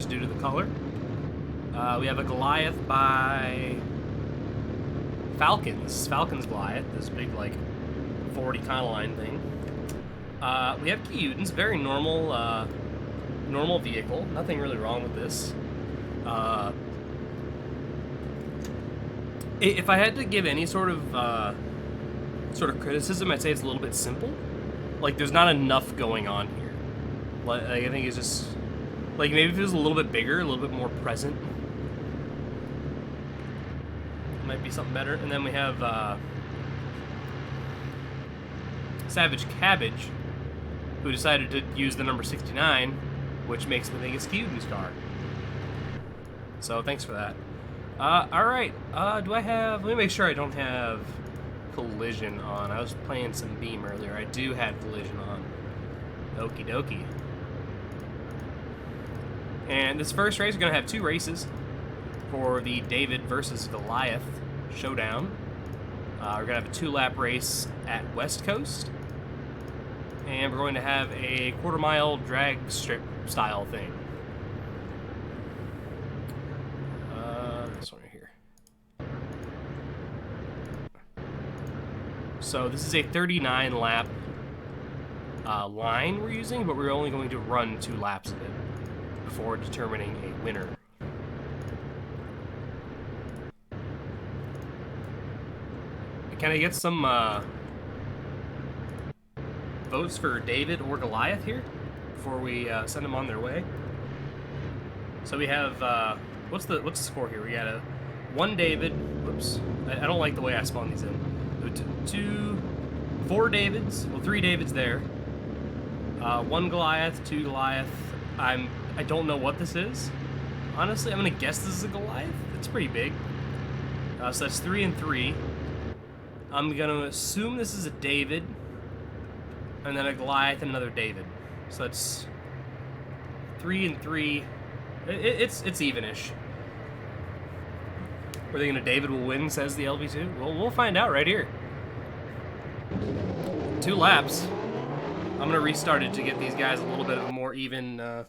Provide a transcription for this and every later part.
just due to the color. We have a Goliath by Falcons. Falcons Goliath, this big, like, 40 Econoline thing. We have Kyudens, very normal, normal vehicle. Nothing really wrong with this. If I had to give any sort of criticism, I'd say it's a little bit simple. Like, there's not enough going on here. Like, I think it's just, like, maybe if it was a little bit bigger, a little bit more present, might be something better. And then we have Savage Cabbage, who decided to use the number 69, which makes me think it's Kyuden's car. So thanks for that. Alright, do I have... Let me make sure I don't have collision on. I was playing some Beam earlier. I do have collision on. Okie dokie. And this first race, we're going to have two races for the David versus Goliath showdown. We're going to have a 2-lap race at West Coast. And we're going to have a quarter-mile drag strip style thing. This one right here. So this is a 39-lap line we're using, but we're only going to run 2 laps of it before determining a winner. Can I get some votes for David or Goliath here before we send them on their way? So we have what's the score here? We got a 1 David. Whoops, I don't like the way I spawn these in. 4 Davids. Well, 3 Davids there. 1 Goliath, 2 Goliath. I don't know what this is. Honestly, I'm gonna guess this is a Goliath. It's pretty big. So that's 3 and 3. I'm gonna assume this is a David, and then a Goliath and another David. So that's 3 and 3. It's evenish. We're thinking a David will win, says the LV2. Well, we'll find out right here. 2 laps. I'm gonna restart it to get these guys a little bit of a more even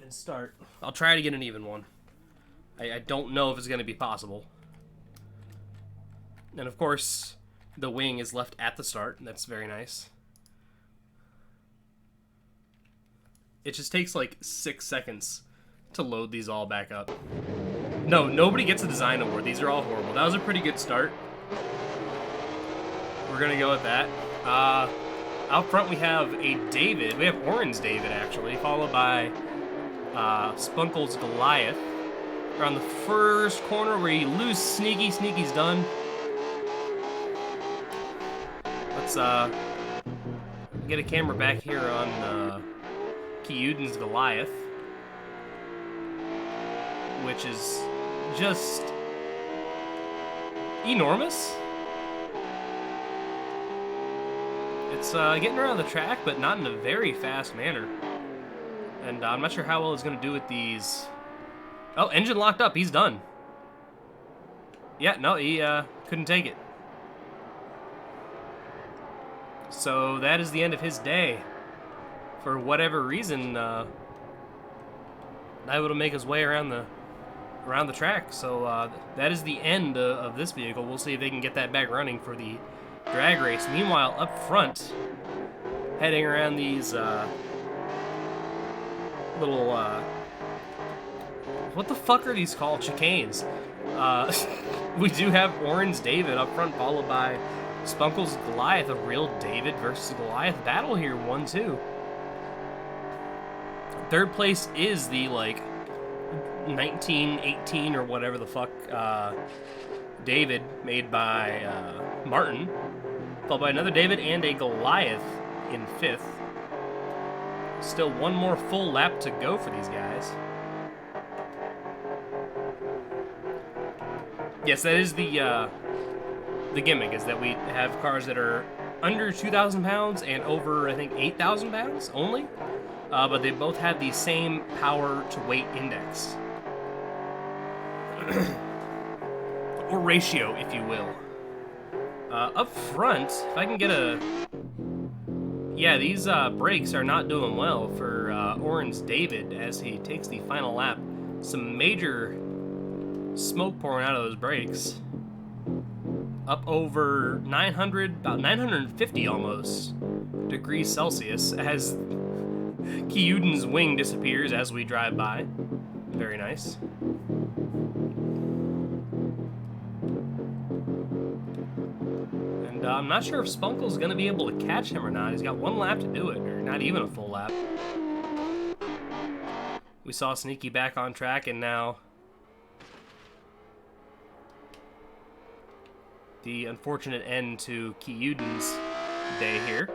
start. I'll try to get an even one. I don't know if it's gonna be possible. And of course, the wing is left at the start, and that's very nice. It just takes like 6 seconds to load these all back up. No, nobody gets a design award. These are all horrible. That was a pretty good start. We're gonna go with that. Out front we have a David. We have Orange David, actually, followed by Spunkle's Goliath. Around the first corner where you lose Sneaky. Sneaky's done. Let's get a camera back here on Kyuden's Goliath, which is just enormous. It's getting around the track, but not in a very fast manner. And I'm not sure how well it's going to do with these. Oh, engine locked up. He's done. Yeah, no, he couldn't take it. So that is the end of his day. For whatever reason, not able to make his way around the track. So that is the end of this vehicle. We'll see if they can get that back running for the drag race. Meanwhile, up front, heading around these little what the fuck are these called? Chicanes. We do have Orange David up front, followed by Spunkle's Goliath, a real David versus Goliath battle here, 1-2. Third place is the, like, 1918 or whatever the fuck David made by Martin, followed by another David and a Goliath in 5th. Still one more full lap to go for these guys. Yes, that is the gimmick, is that we have cars that are under 2,000 pounds and over, I think, 8,000 pounds only. But they both have the same power to weight index. Or ratio, if you will. Up front, if I can get a Yeah, these brakes are not doing well for Orange David as he takes the final lap. Some major smoke pouring out of those brakes. Up over 900, about 950 almost degrees Celsius as Kyuden's wing disappears as we drive by. Very nice. And I'm not sure if Spunkle's going to be able to catch him or not. He's got one lap to do it, or not even a full lap. We saw Sneaky back on track, and now the unfortunate end to Kyuden's day here.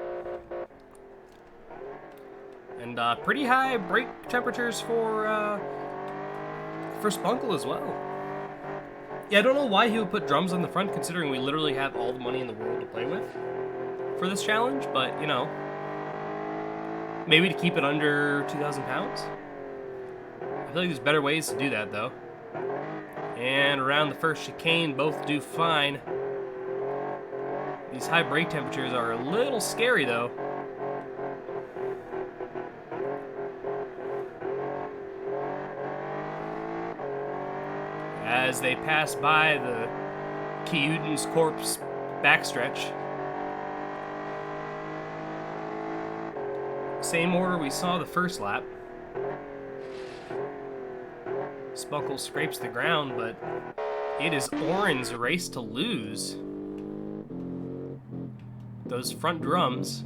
And pretty high brake temperatures for Spunkle as well. Yeah, I don't know why he would put drums on the front, considering we literally have all the money in the world to play with for this challenge, but, you know, maybe to keep it under 2,000 pounds? I feel like there's better ways to do that, though. And around the first chicane, both do fine. These high brake temperatures are a little scary, though. As they pass by the Kyuden's corpse backstretch. Same order we saw the first lap. Spunkle scrapes the ground, but it is Oren's race to lose. Those front drums.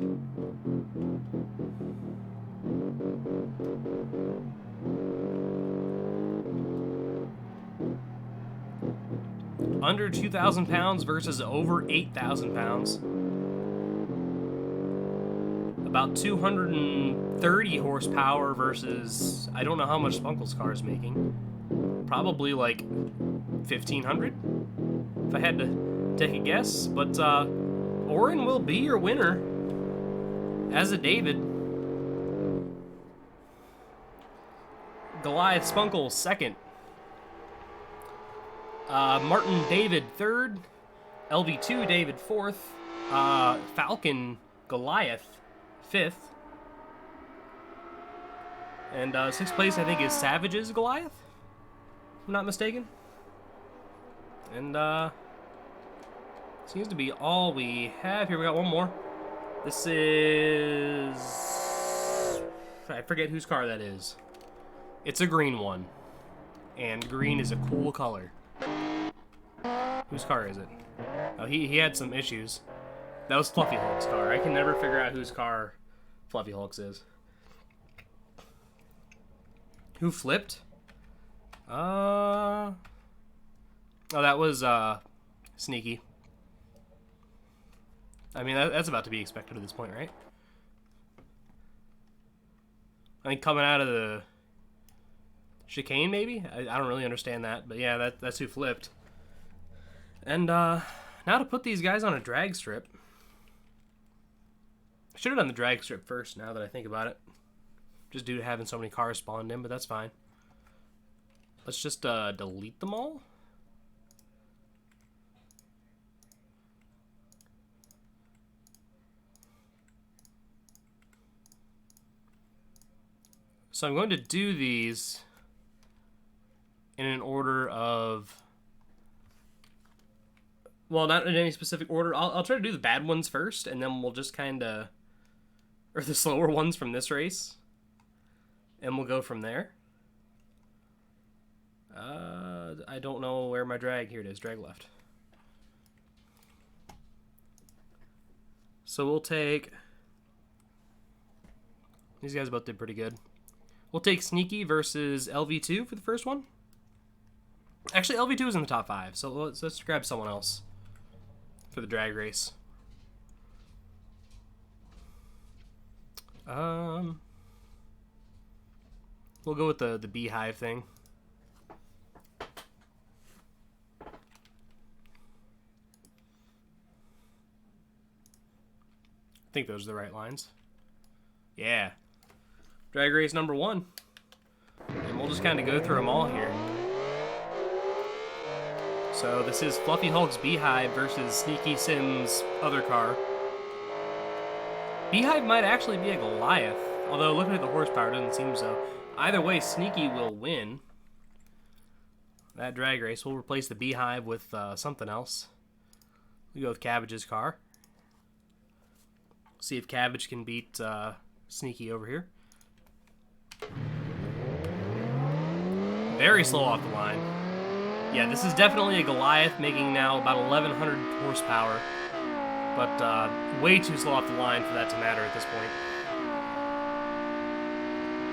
Under 2,000 pounds versus over 8,000 pounds. About 230 horsepower versus, I don't know how much Spunkle's car is making. Probably like 1,500, if I had to take a guess. But Oren will be your winner as a David. Goliath Spunkle second. Martin David third, LV2 David fourth, Falcon Goliath fifth, and sixth place I think is Savage's Goliath, if I'm not mistaken. And seems to be all we have here. We got one more. This is, I forget whose car that is. It's a green one, and green is a cool color. Whose car is it? Oh, he had some issues. That was Fluffy Hulk's car. I can never figure out whose car Fluffy Hulk's is. Who flipped? Oh, that was Sneaky. I mean, that's about to be expected at this point, right? I think coming out of the chicane, maybe? I don't really understand that, but yeah, that's who flipped. And now to put these guys on a drag strip. I should have done the drag strip first, now that I think about it. Just due to having so many cars spawned in, but that's fine. Let's just delete them all. So I'm going to do these in an order of, well, not in any specific order. I'll try to do the bad ones first, and then we'll just kind of, or the slower ones from this race, and we'll go from there. I don't know where my drag, here it is, drag left. So we'll take, these guys both did pretty good. We'll take Sneaky versus LV2 for the first one. Actually, LV2 is in the top 5, so let's grab someone else for the drag race. We'll go with the beehive thing. I think those are the right lines. Yeah. Drag race number 1. And we'll just kind of go through them all here. So this is Fluffy Hulk's Beehive versus Sneaky Sim's other car. Beehive might actually be a Goliath, although looking at the horsepower, it doesn't seem so. Either way, Sneaky will win that drag race. We'll replace the Beehive with something else. We'll go with Cabbage's car. See if Cabbage can beat Sneaky over here. Very slow off the line. Yeah, this is definitely a Goliath, making now about 1,100 horsepower. But way too slow off the line for that to matter at this point.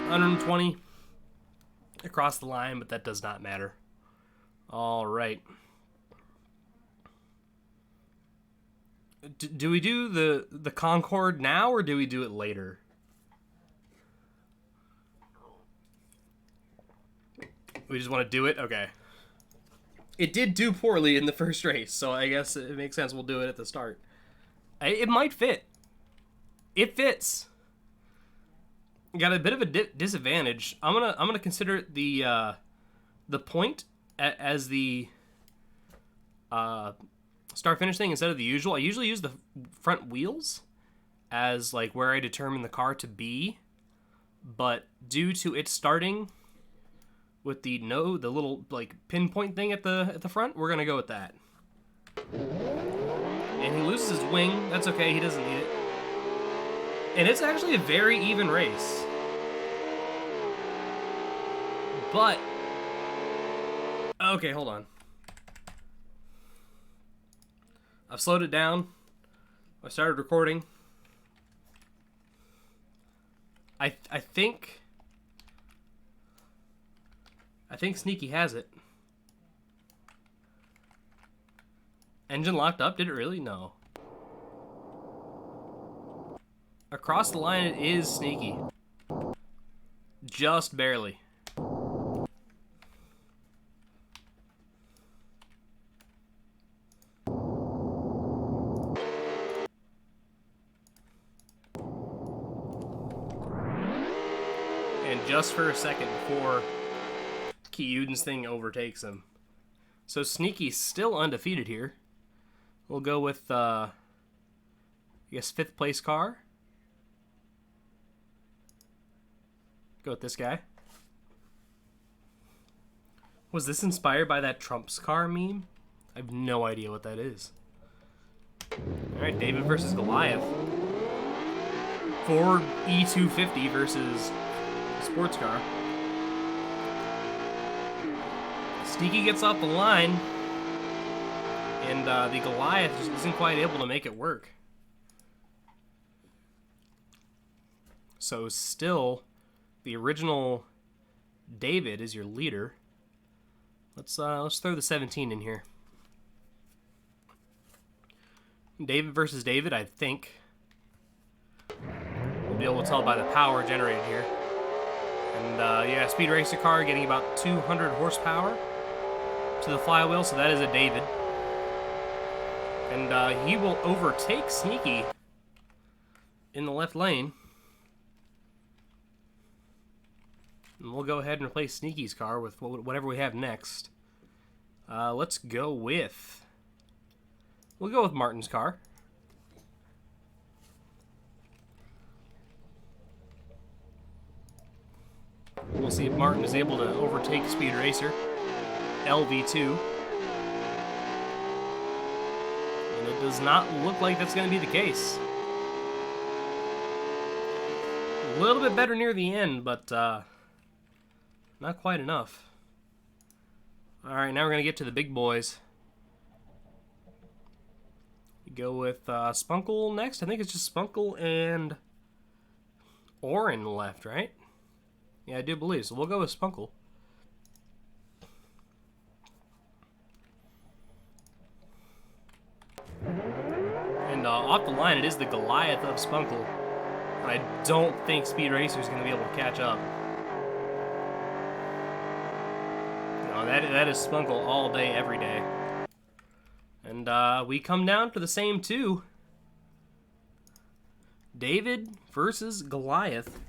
120 across the line, but that does not matter. All right. Do we do the Concorde now, or do we do it later? We just want to do it? Okay. It did do poorly in the first race, so I guess it makes sense we'll do it at the start. It might fit. It fits. Got a bit of a disadvantage. I'm gonna consider the point as the start finish thing instead of the usual. I usually use the front wheels as like where I determine the car to be, but due to it starting with the little like pinpoint thing at the front, we're gonna go with that. And he loses his wing. That's okay. He doesn't need it. And it's actually a very even race. But okay, hold on. I've slowed it down. I started recording. I think Sneaky has it. Engine locked up? Did it really? No. Across the line, it is Sneaky. Just barely. And just for a second before Kyuden's thing overtakes him. So Sneaky's still undefeated here. We'll go with, I guess, 5th place car. Go with this guy. Was this inspired by that Trump's car meme? I have no idea what that is. Alright, David versus Goliath. Ford E250 versus Sportscar. Sneaky gets off the line, and the Goliath just isn't quite able to make it work. So still, the original David is your leader. Let's throw the 17 in here. David versus David, I think. We'll be able to tell by the power generated here. And yeah, Speed Racer car getting about 200 horsepower to the flywheel, so that is a David. And he will overtake Sneaky in the left lane. And we'll go ahead and replace Sneaky's car with whatever we have next. Let's go with... We'll go with Martin's car. We'll see if Martin is able to overtake Speed Racer. LV2. And it does not look like that's going to be the case. A little bit better near the end, but not quite enough. Alright, now we're going to get to the big boys. We go with Spunkle next. I think it's just Spunkle and Oren left, right? Yeah, I do believe. So we'll go with Spunkle. And off the line, it is the Goliath of Spunkle. I don't think Speed Racer is going to be able to catch up. No, that is Spunkle all day, every day. And we come down to the same two. David versus Goliath.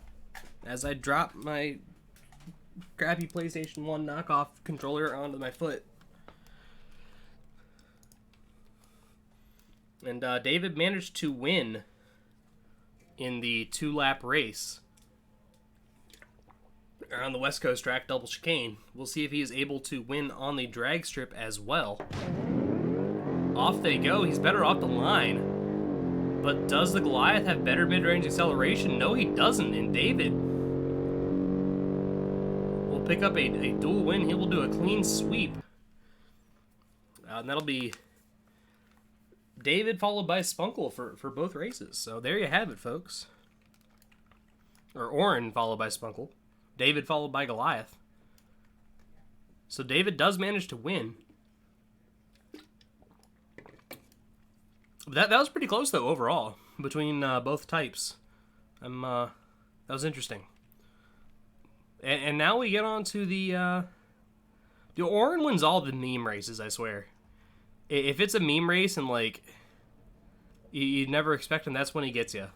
As I drop my crappy PlayStation 1 knockoff controller onto my foot. And David managed to win in the 2-lap race on the West Coast track, double chicane. We'll see if he is able to win on the drag strip as well. Off they go. He's better off the line. But does the Goliath have better mid-range acceleration? No, he doesn't. And David will pick up a dual win. He will do a clean sweep. And that'll be David followed by Spunkle for both races. So there you have it, folks. Or Oren followed by Spunkle. David followed by Goliath. So David does manage to win. That was pretty close, though, overall, between both types. That was interesting. And now we get on to the Oren wins all the meme races, I swear. If it's a meme race and, like, you'd never expect him, that's when he gets you.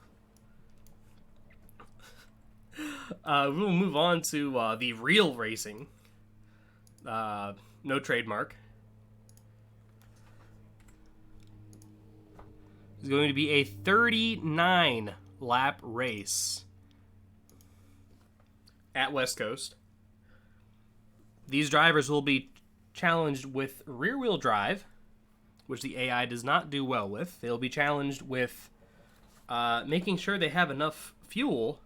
We'll move on to the real racing. No trademark. It's going to be a 39-lap race at West Coast. These drivers will be challenged with rear-wheel drive, which the AI does not do well with. They'll be challenged with making sure they have enough fuel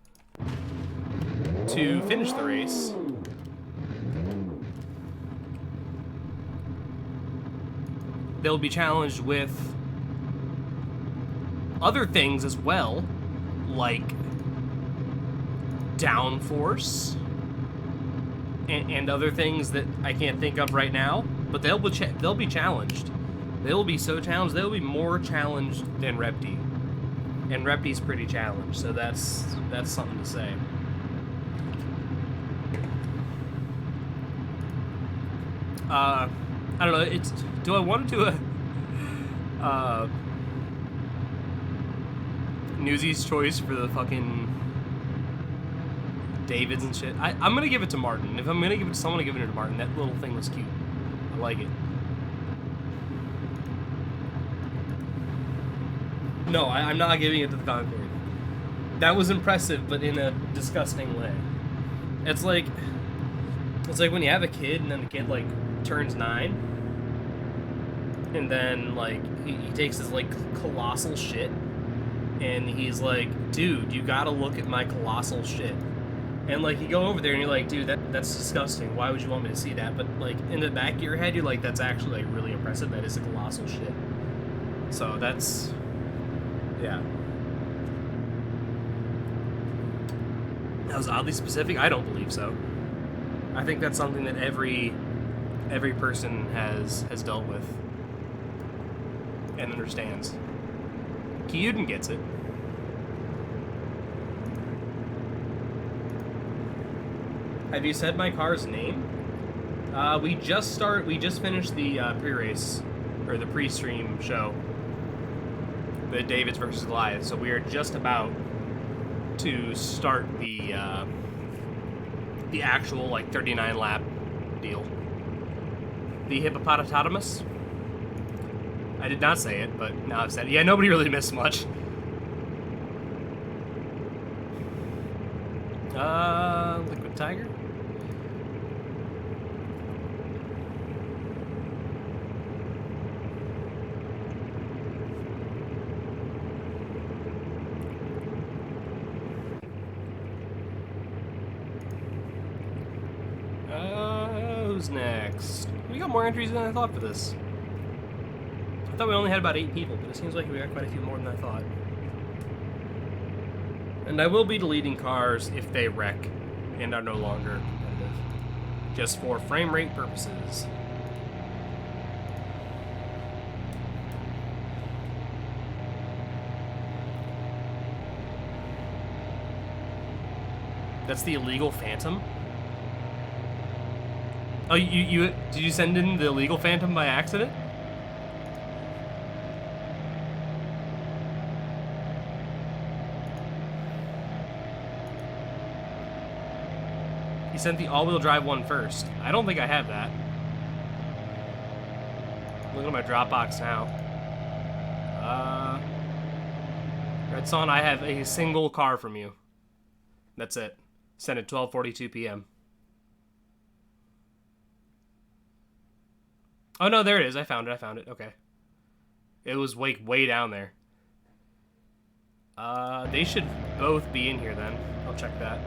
to finish the race. They'll be challenged with other things as well, like downforce and other things that I can't think of right now. But they'll be challenged. They'll be so challenged. They'll be more challenged than Repti, and Repti's pretty challenged. So that's something to say. I don't know. Do I want to do a Newsy's choice for the fucking Davids and shit? I'm gonna give it to Martin. If I'm gonna give it to someone, I'm giving it to Martin. That little thing was cute. I like it. No, I'm not giving it to the Concorde. That was impressive, but in a disgusting way. It's like when you have a kid and then the kid like turns 9, and then like he takes his like colossal shit, and he's like, dude, you gotta look at my colossal shit. And like you go over there and you're like, dude, that's disgusting. Why would you want me to see that? But like in the back of your head, you're like, that's actually like really impressive. That is a colossal shit. So that's, yeah. That was oddly specific. I don't believe so. I think that's something that every person has dealt with and understands. Kyuden gets it. Have you said my car's name? We just finished the pre-race, or the pre-stream show, the Davids versus Goliath, so we are just about to start the actual, like, 39-lap deal. The hippopotamus? I did not say it, but now I've said it. Yeah, nobody really missed much. Liquid Tiger? Who's next? We got more entries than I thought for this. I thought we only had about 8 people, but it seems like we got quite a few more than I thought. And I will be deleting cars if they wreck and are no longer competitive, just for frame rate purposes. That's the illegal Phantom? Oh, did you send in the illegal Phantom by accident? You sent the all-wheel drive one first. I don't think I have that. Look at my Dropbox now. Red Son, I have a single car from you. That's it. Sent at 12:42 p.m. Oh, no, there it is. I found it. Okay. It was way down there. They should both be in here then. I'll check that.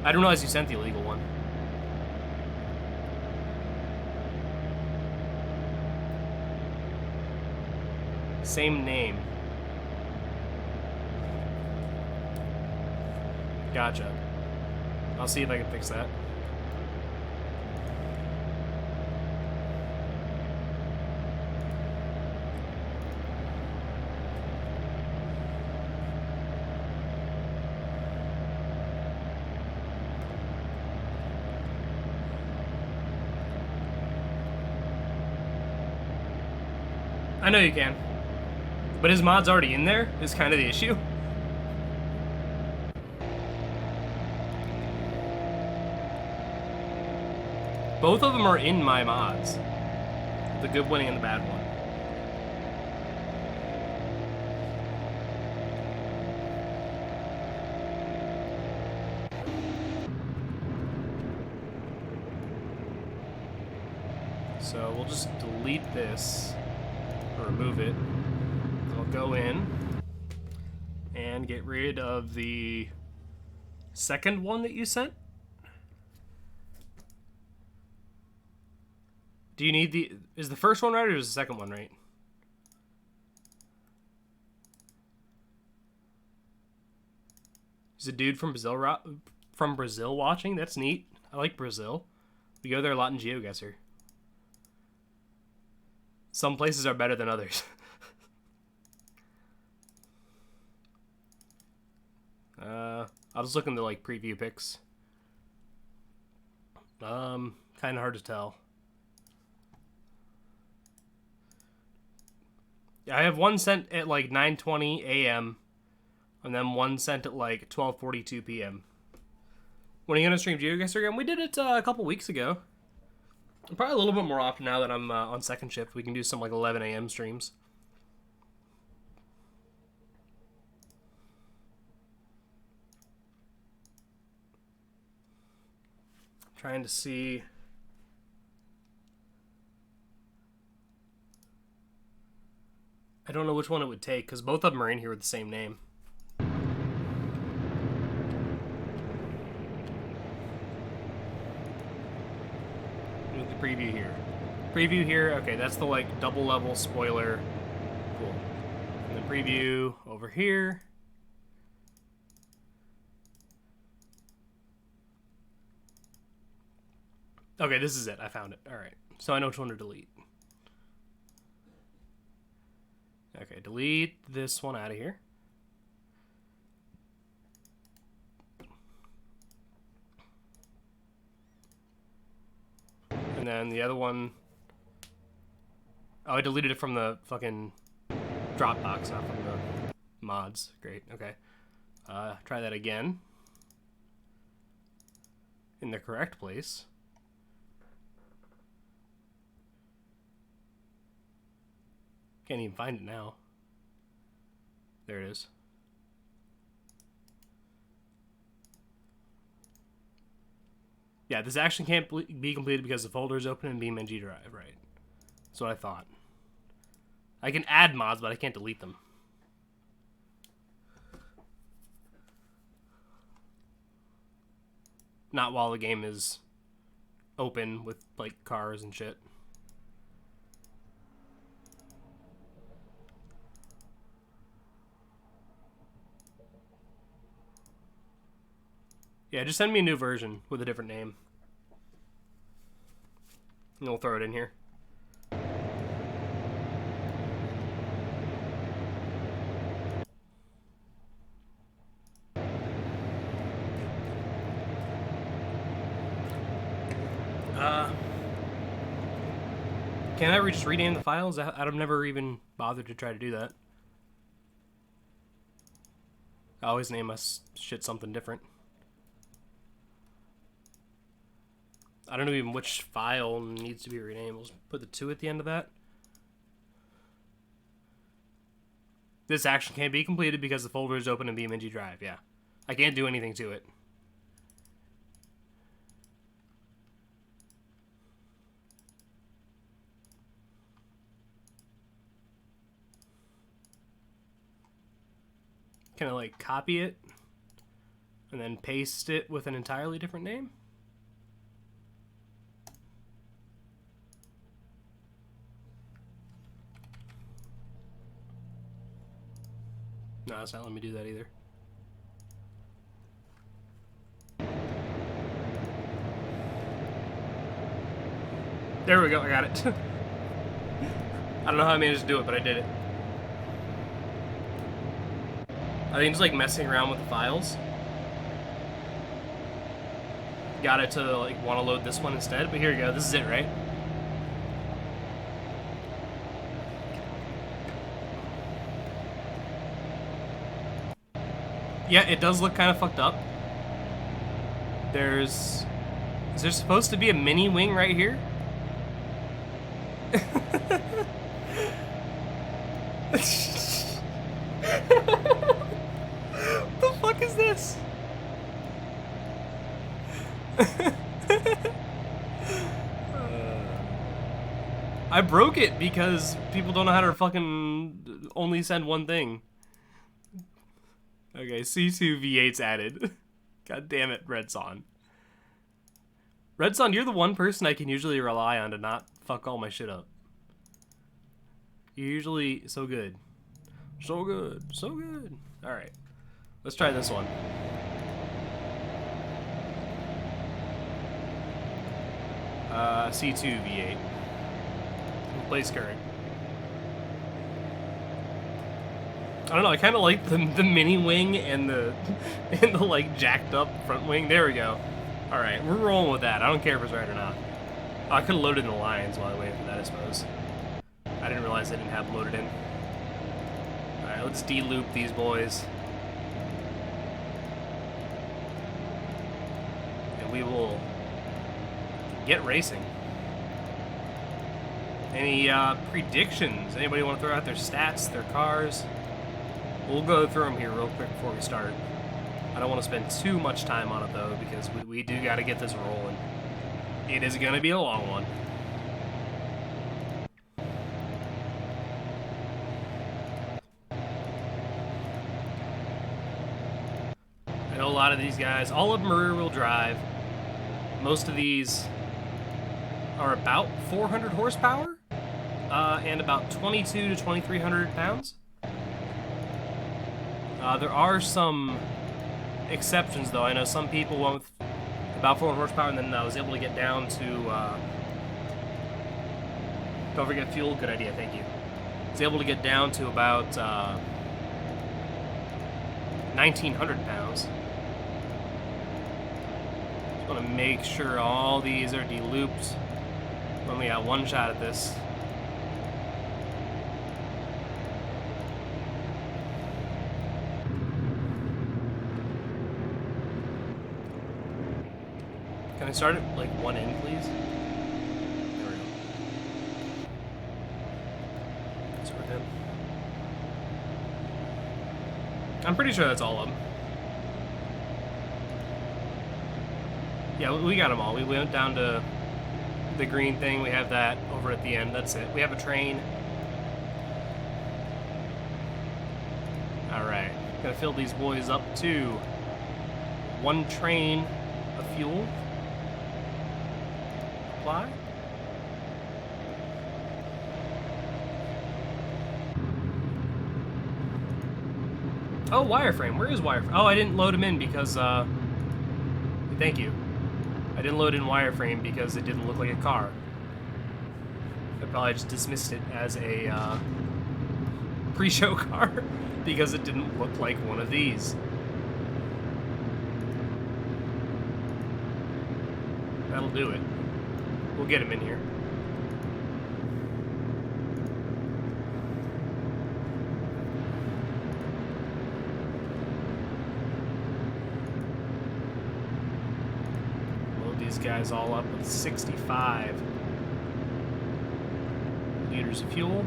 I didn't realize you sent the illegal one. Same name. Gotcha. I'll see if I can fix that. I know you can. But his mod's already in there is kind of the issue. Both of them are in my mods. The good one and the bad one. So we'll just delete this, or remove it. I'll go in and get rid of the second one that you sent. Do you need the... Is the first one right, or is the second one right? Is a dude from Brazil watching? That's neat. I like Brazil. We go there a lot in GeoGuessr. Some places are better than others. I was looking to like preview pics. Kind of hard to tell. Yeah, I have one sent at like 9:20 a.m. and then one sent at like 12:42 p.m. When are you gonna stream GeoGuessr again? We did it a couple weeks ago. Probably a little bit more often now that I'm on second shift. We can do some like 11 a.m. streams. Trying to see. I don't know which one it would take because both of them are in here with the same name. With the preview here. Preview here. Okay, that's the like double level spoiler. Cool. And then preview over here. Okay, this is it. I found it. All right. So I know which one to delete. Okay, delete this one out of here. And then the other one... Oh, I deleted it from the fucking Dropbox, not from the mods. Great, okay. Try that again. In the correct place. Can't even find it now. There it is. Yeah, this action can't be completed because the folder is open in BeamNG Drive, right? That's what I thought. I can add mods, but I can't delete them. Not while the game is open with, like, cars and shit. Yeah, just send me a new version with a different name. And we'll throw it in here. Can I just rename the files? I've never even bothered to try to do that. I always name us shit something different. I don't know even which file needs to be renamed. We'll put the 2 at the end of that. This action can't be completed because the folder is open in BeamNG Drive. Yeah. I can't do anything to it. Can I, like, copy it and then paste it with an entirely different name? No, it's not letting me do that either. There we go, I got it. I don't know how I managed to do it, but I did it. I think just like messing around with the files. Got it to like want to load this one instead, but here you go, this is it, right? Yeah, it does look kind of fucked up. Is there supposed to be a mini wing right here? What the fuck is this? I broke it because people don't know how to fucking only send one thing. Okay, C2 V8's added. God damn it, Redson. Redson, you're the one person I can usually rely on to not fuck all my shit up. You're usually so good. So good. So good. Alright. Let's try this one. C2 V8. Replace current. I don't know, I kind of like the mini wing and the like jacked up front wing. There we go. Alright, we're rolling with that. I don't care if it's right or not. Oh, I could have loaded in the lines while I waited for that, I suppose. I didn't realize I didn't have loaded in. Alright, let's de-loop these boys. And we will get racing. Any predictions? Anybody want to throw out their stats, their cars? We'll go through them here real quick before we start. I don't want to spend too much time on it, though, because we do got to get this rolling. It is going to be a long one. I know a lot of these guys, all of them are rear-wheel drive. Most of these are about 400 horsepower and about 22 to 2,300 pounds. There are some exceptions, though. I know some people went with about 400 horsepower and then I was able to get down to... don't forget fuel. Good idea. Thank you. I was able to get down to about 1,900 pounds. Just want to make sure all these are de-looped. We only got one shot at this. Can I start at, like, one end, please? There we go. Start with him. I'm pretty sure that's all of them. Yeah, we got them all. We went down to the green thing. We have that over at the end. That's it. We have a train. Alright. Gotta fill these boys up, too. One train of fuel. Apply. Oh, wireframe. Where is wireframe? Oh, I didn't load him in because, thank you. I didn't load in wireframe because it didn't look like a car. I probably just dismissed it as a, pre-show car because it didn't look like one of these. That'll do it. We'll get him in here. Load these guys all up with 65 liters of fuel.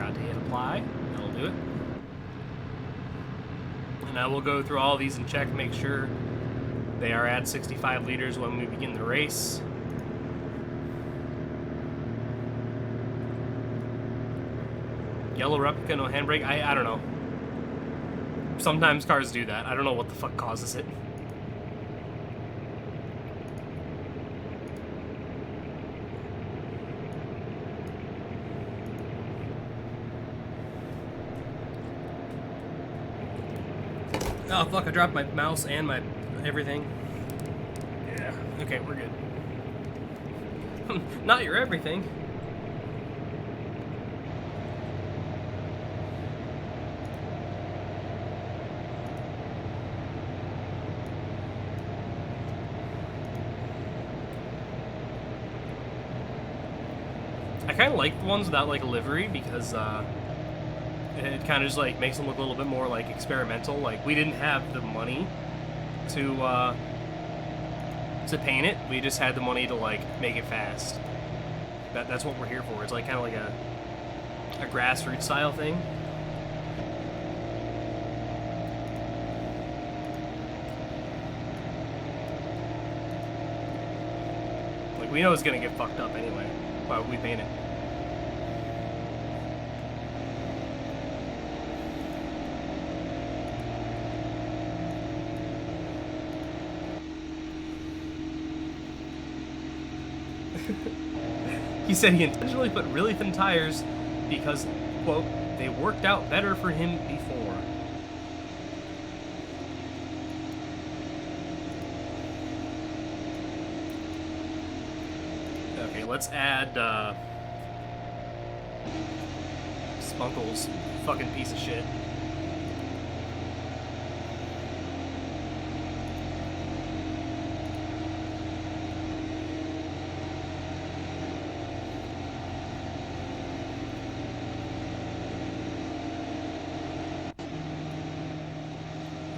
forgot to hit apply. That'll do it. And I will go through all these and check, make sure they are at 65 liters when we begin the race. Yellow replica, no handbrake. I don't know. Sometimes cars do that. I don't know what the fuck causes it. Oh fuck, I dropped my mouse and my everything. Yeah. Okay, we're good. Not your everything. I kind of like the ones without like a livery because it kind of just like makes them look a little bit more like experimental. Like we didn't have the money to paint it. We just had the money to like make it fast. That's what we're here for. It's like kind of like a grassroots style thing. Like we know it's gonna get fucked up anyway. Why would we paint it? He said he intentionally put really thin tires because, quote, they worked out better for him before. Okay, let's add Spunkle's fucking piece of shit.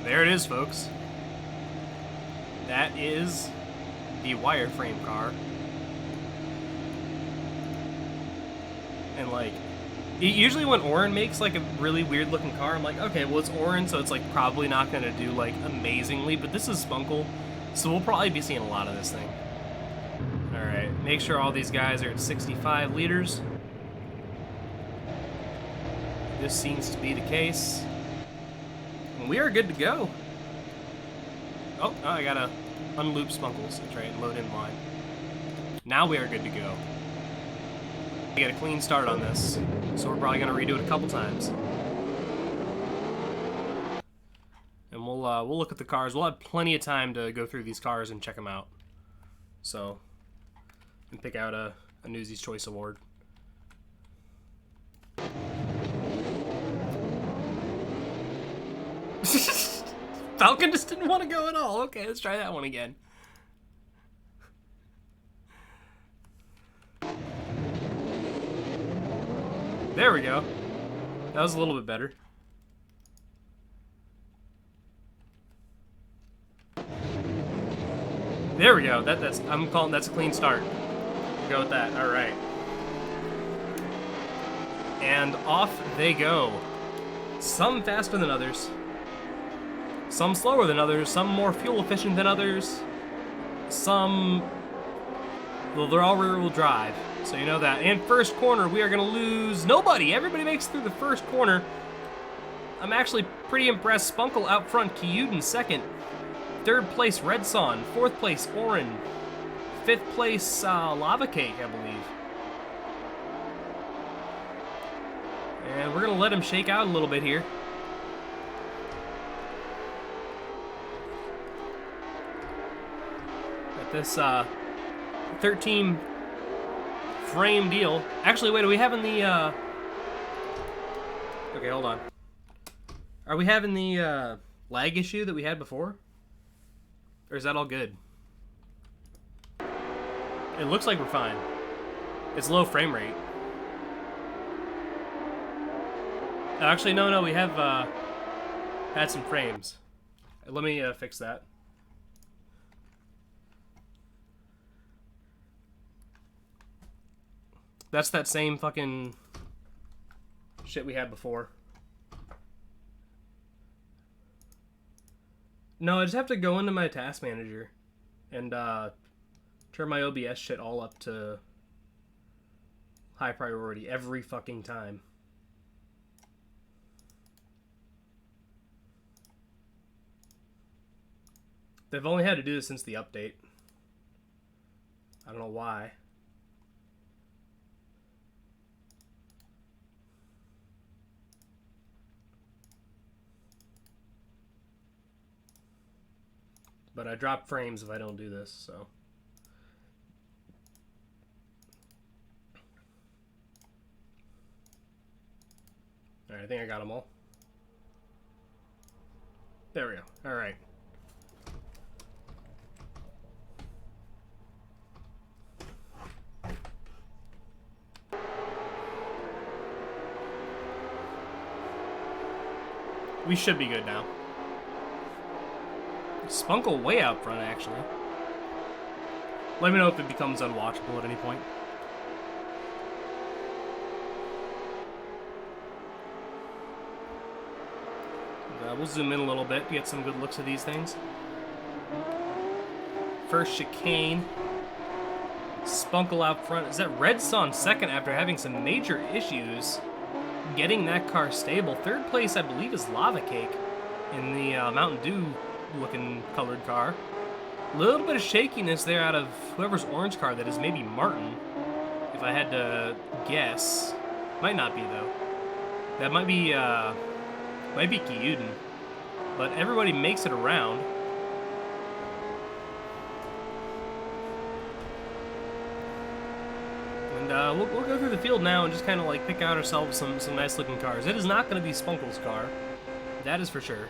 There it is, folks. That is the wireframe car. And like, usually when Orin makes like a really weird looking car, I'm like, okay, well it's Orin, so it's like probably not gonna do like amazingly, but this is Spunkle, so we'll probably be seeing a lot of this thing. Alright, make sure all these guys are at 65 liters. This seems to be the case. We are good to go. Oh, I gotta unloop Spunkles. That's right, load in line. Now we are good to go. We get a clean start on this, so we're probably gonna redo it a couple times. And we'll look at the cars. We'll have plenty of time to go through these cars and check them out. So, and pick out a Newsy's Choice Award. Falcon just didn't want to go at all. Okay, let's try that one again. There we go. That was a little bit better. There we go. I'm calling that's a clean start. We'll go with that. All right. And off they go. Some faster than others. Some slower than others, some more fuel efficient than others, some, well, they're all rear-wheel drive, so you know that. And first corner, we are going to lose nobody. Everybody makes it through the first corner. I'm actually pretty impressed. Spunkle out front, Kiyud in second. Third place, Red Son. Fourth place, Orin. Fifth place, Lava Cake, I believe. And we're going to let him shake out a little bit here. This 13 frame deal. Actually, wait, are we having the okay, hold on. Are we having the lag issue that we had before? Or is that all good? It looks like we're fine. It's low frame rate. Actually, no, we have had some frames. Let me fix that. That's that same fucking shit we had before. No, I just have to go into my task manager and turn my OBS shit all up to high priority every fucking time. They've only had to do this since the update. I don't know why. But I drop frames if I don't do this, so. Alright, I think I got them all. There we go. Alright. We should be good now. Spunkle way out front, actually. Let me know if it becomes unwatchable at any point. We'll zoom in a little bit to get some good looks at these things. First chicane. Spunkle out front. Is that Red Sun second after having some major issues getting that car stable? Third place, I believe, is Lava Cake in the Mountain Dew looking colored car. A little bit of shakiness there out of whoever's orange car that is, maybe Martin, if I had to guess. Might not be, though. That might be Kyuden. But everybody makes it around. And we'll go through the field now and just kind of like pick out ourselves some nice looking cars. It is not going to be Spunkle's car. That is for sure.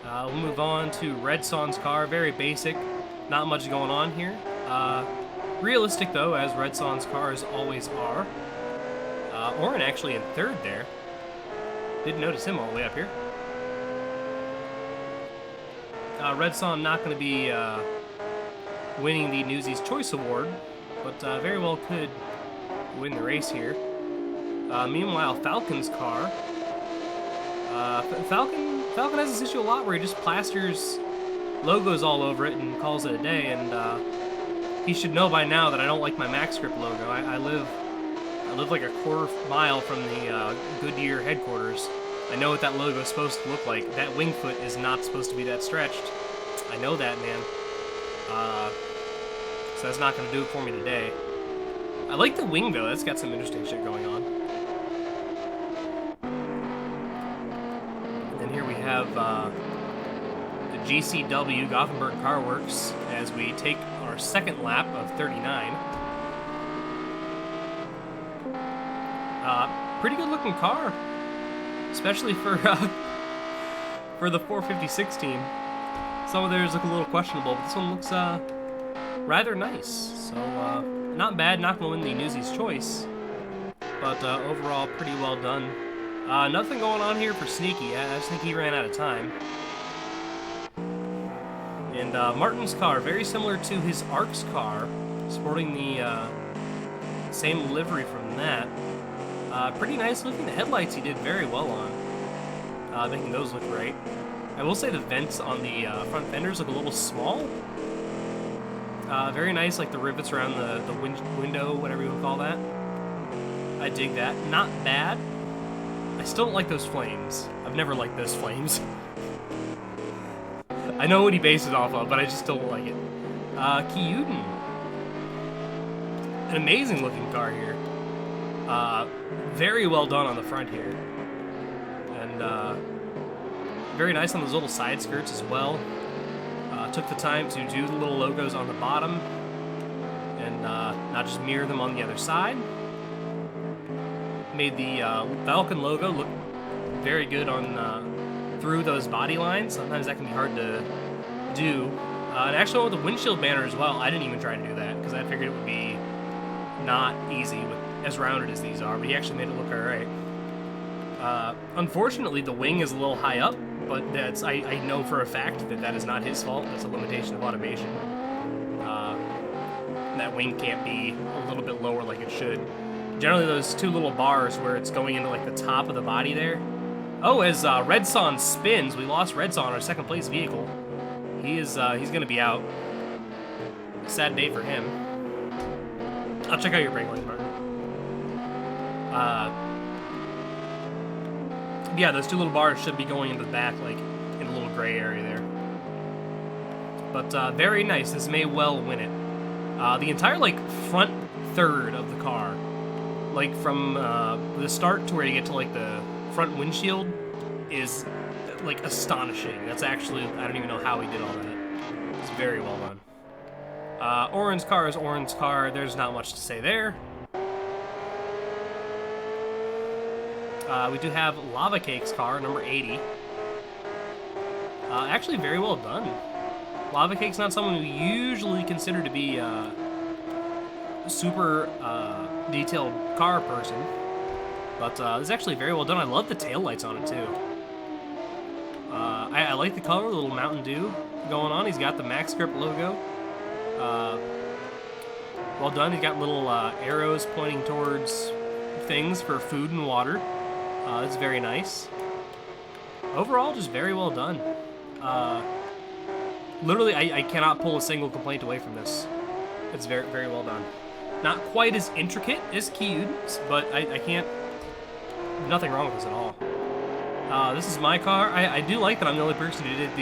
We'll move on to Red Son's car. Very basic. Not much going on here. Realistic, though, as Red Son's cars always are. Oren actually in third there. Didn't notice him all the way up here. Red Son not going to be winning the Newsies Choice Award, but very well could win the race here. Meanwhile, Falcon's car. Falcon has this issue a lot where he just plasters logos all over it and calls it a day, and he should know by now that I don't like my MaxScript logo. I live like a quarter mile from the Goodyear headquarters. I know what that logo is supposed to look like. That wing foot is not supposed to be that stretched. I know that, man. So that's not going to do it for me today. I like the wing, though. That's got some interesting shit going on. And then here we have the GCW, Gothenburg Car Works, as we take our second lap of 39. Pretty good looking car, especially for the 456 team. Some of theirs look a little questionable, but this one looks rather nice. So not bad, not gonna win the Newsies Choice, but overall pretty well done. Nothing going on here for Sneaky. I just think he ran out of time. And Martin's car, very similar to his ARC's car, sporting the same livery from that. Pretty nice looking. The headlights he did very well on, making those look great. I will say the vents on the front fenders look a little small. Very nice, like the rivets around the window, whatever you want to call that. I dig that. Not bad. I still don't like those flames. I've never liked those flames. I know what he based it off of, but I just don't like it. Kyuden. An amazing looking car here. Very well done on the front here. And very nice on those little side skirts as well. Took the time to do the little logos on the bottom and not just mirror them on the other side. Made the Falcon logo look very good on through those body lines. Sometimes that can be hard to do. And actually with the windshield banner as well, I didn't even try to do that because I figured it would be not easy with as rounded as these are, but he actually made it look alright. Unfortunately, the wing is a little high up, but that's I know for a fact that is not his fault. That's a limitation of automation. That wing can't be a little bit lower like it should. Generally, those two little bars where it's going into like the top of the body there. Oh, as Red Son spins, we lost Red Son, our second place vehicle. He's gonna be out. Sad day for him. I'll check out your brake lines, Martin. Yeah, those two little bars should be going into the back, like in a little gray area there. But very nice. This may well win it. The entire like front third of the car, like from the start to where you get to like the front windshield, is like astonishing. That's actually, I don't even know how he did all that. It's very well done. Oren's car is Oren's car. There's not much to say there. We do have Lava Cake's car, number 80. Actually, very well done. Lava Cake's not someone we usually consider to be a super detailed car person, but this is actually very well done. I love the taillights on it, too. I like the color, a little Mountain Dew going on. He's got the Max Grip logo. Well done. He's got little arrows pointing towards things for food and water. It's very nice. Overall, just very well done. Literally, I cannot pull a single complaint away from this. It's very, very well done. Not quite as intricate as Kyuden's, but I can't... Nothing wrong with this at all. This is my car. I do like that I'm the only person who did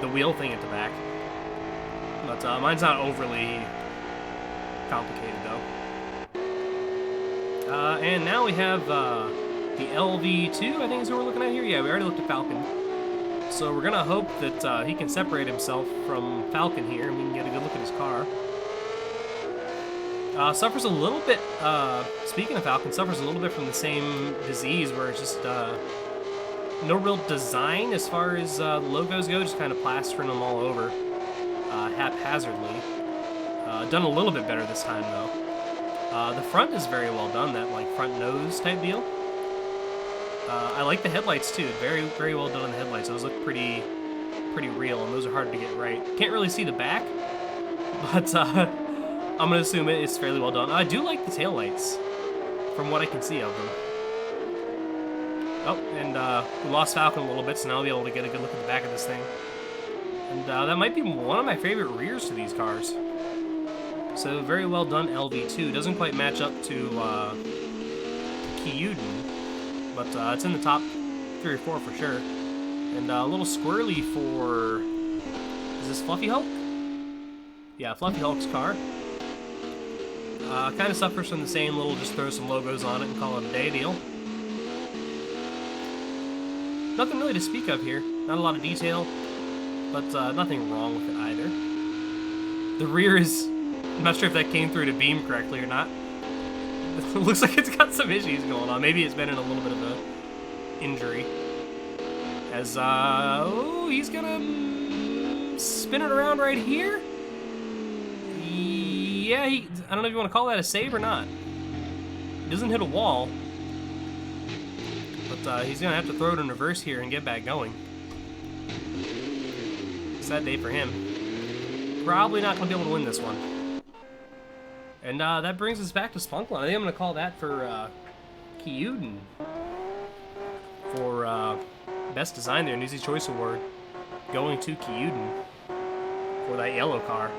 the wheel thing at the back. But mine's not overly complicated, though. And now we have the LV2, I think is what we're looking at here. Yeah, we already looked at Falcon. So we're going to hope that he can separate himself from Falcon here, and we can get a good look at his car. Suffers a little bit, speaking of Falcon, suffers a little bit from the same disease where it's just no real design as far as logos go, just kind of plastering them all over haphazardly. Done a little bit better this time, though. The front is very well done, that like front nose type deal. I like the headlights too. Very, very well done on the headlights. Those look pretty real, and those are hard to get right. Can't really see the back, but I'm gonna assume it's fairly well done. I do like the taillights, from what I can see of them. Oh, and we lost Falcon a little bit, so now I'll be able to get a good look at the back of this thing. And that might be one of my favorite rears to these cars. So very well done, LV2. Doesn't quite match up to Kyuden, but it's in the top 3 or 4 for sure. And a little squirrely for... Is this Fluffy Hulk? Yeah, Fluffy Hulk's car. Kind of suffers from the same little just throw some logos on it and call it a day deal. Nothing really to speak of here. Not a lot of detail, but nothing wrong with it either. The rear is... I'm not sure if that came through to beam correctly or not. It looks like it's got some issues going on. Maybe it's been in a little bit of a injury. As, oh, he's gonna spin it around right here? Yeah, I don't know if you want to call that a save or not. He doesn't hit a wall. But he's gonna have to throw it in reverse here and get back going. Sad day for him. Probably not gonna be able to win this one. And that brings us back to Spunkline. I think I'm going to call that for Kyuden for Best Design there. Newsy Choice Award going to Kyuden for that yellow car.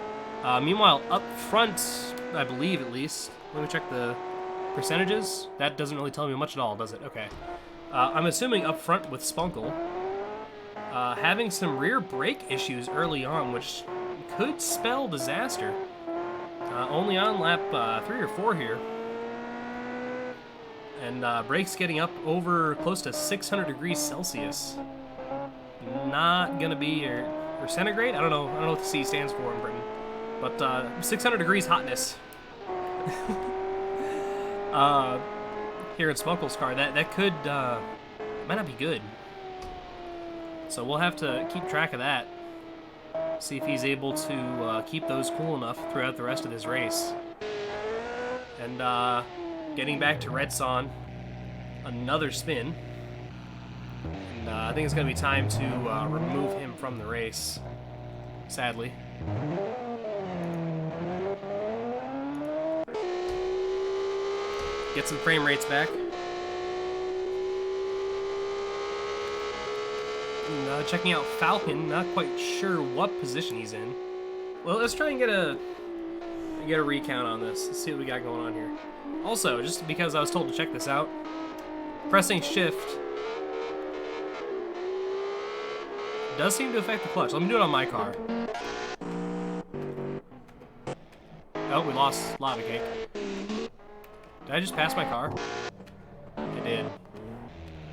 Meanwhile, up front, I believe at least, let me check the percentages. That doesn't really tell me much at all, does it? Okay. I'm assuming up front with Spunkle, having some rear brake issues early on, which could spell disaster. Only on lap 3 or 4 here. And brakes getting up over close to 600 degrees Celsius. Not gonna be, or centigrade? I don't know what the C stands for in Britain. But 600 degrees hotness. Here in Spunkle's car, that could, might not be good. So we'll have to keep track of that. See if he's able to keep those cool enough throughout the rest of this race. And getting back to Red Son, another spin. And I think it's going to be time to remove him from the race, sadly. Get some frame rates back. And, checking out Falcon, not quite sure what position he's in. Well, let's try and get a recount on this. Let's see what we got going on here. Also, just because I was told to check this out, pressing shift does seem to affect the clutch. Let me do it on my car. Oh, we lost lava cake. Did I just pass my car? I did.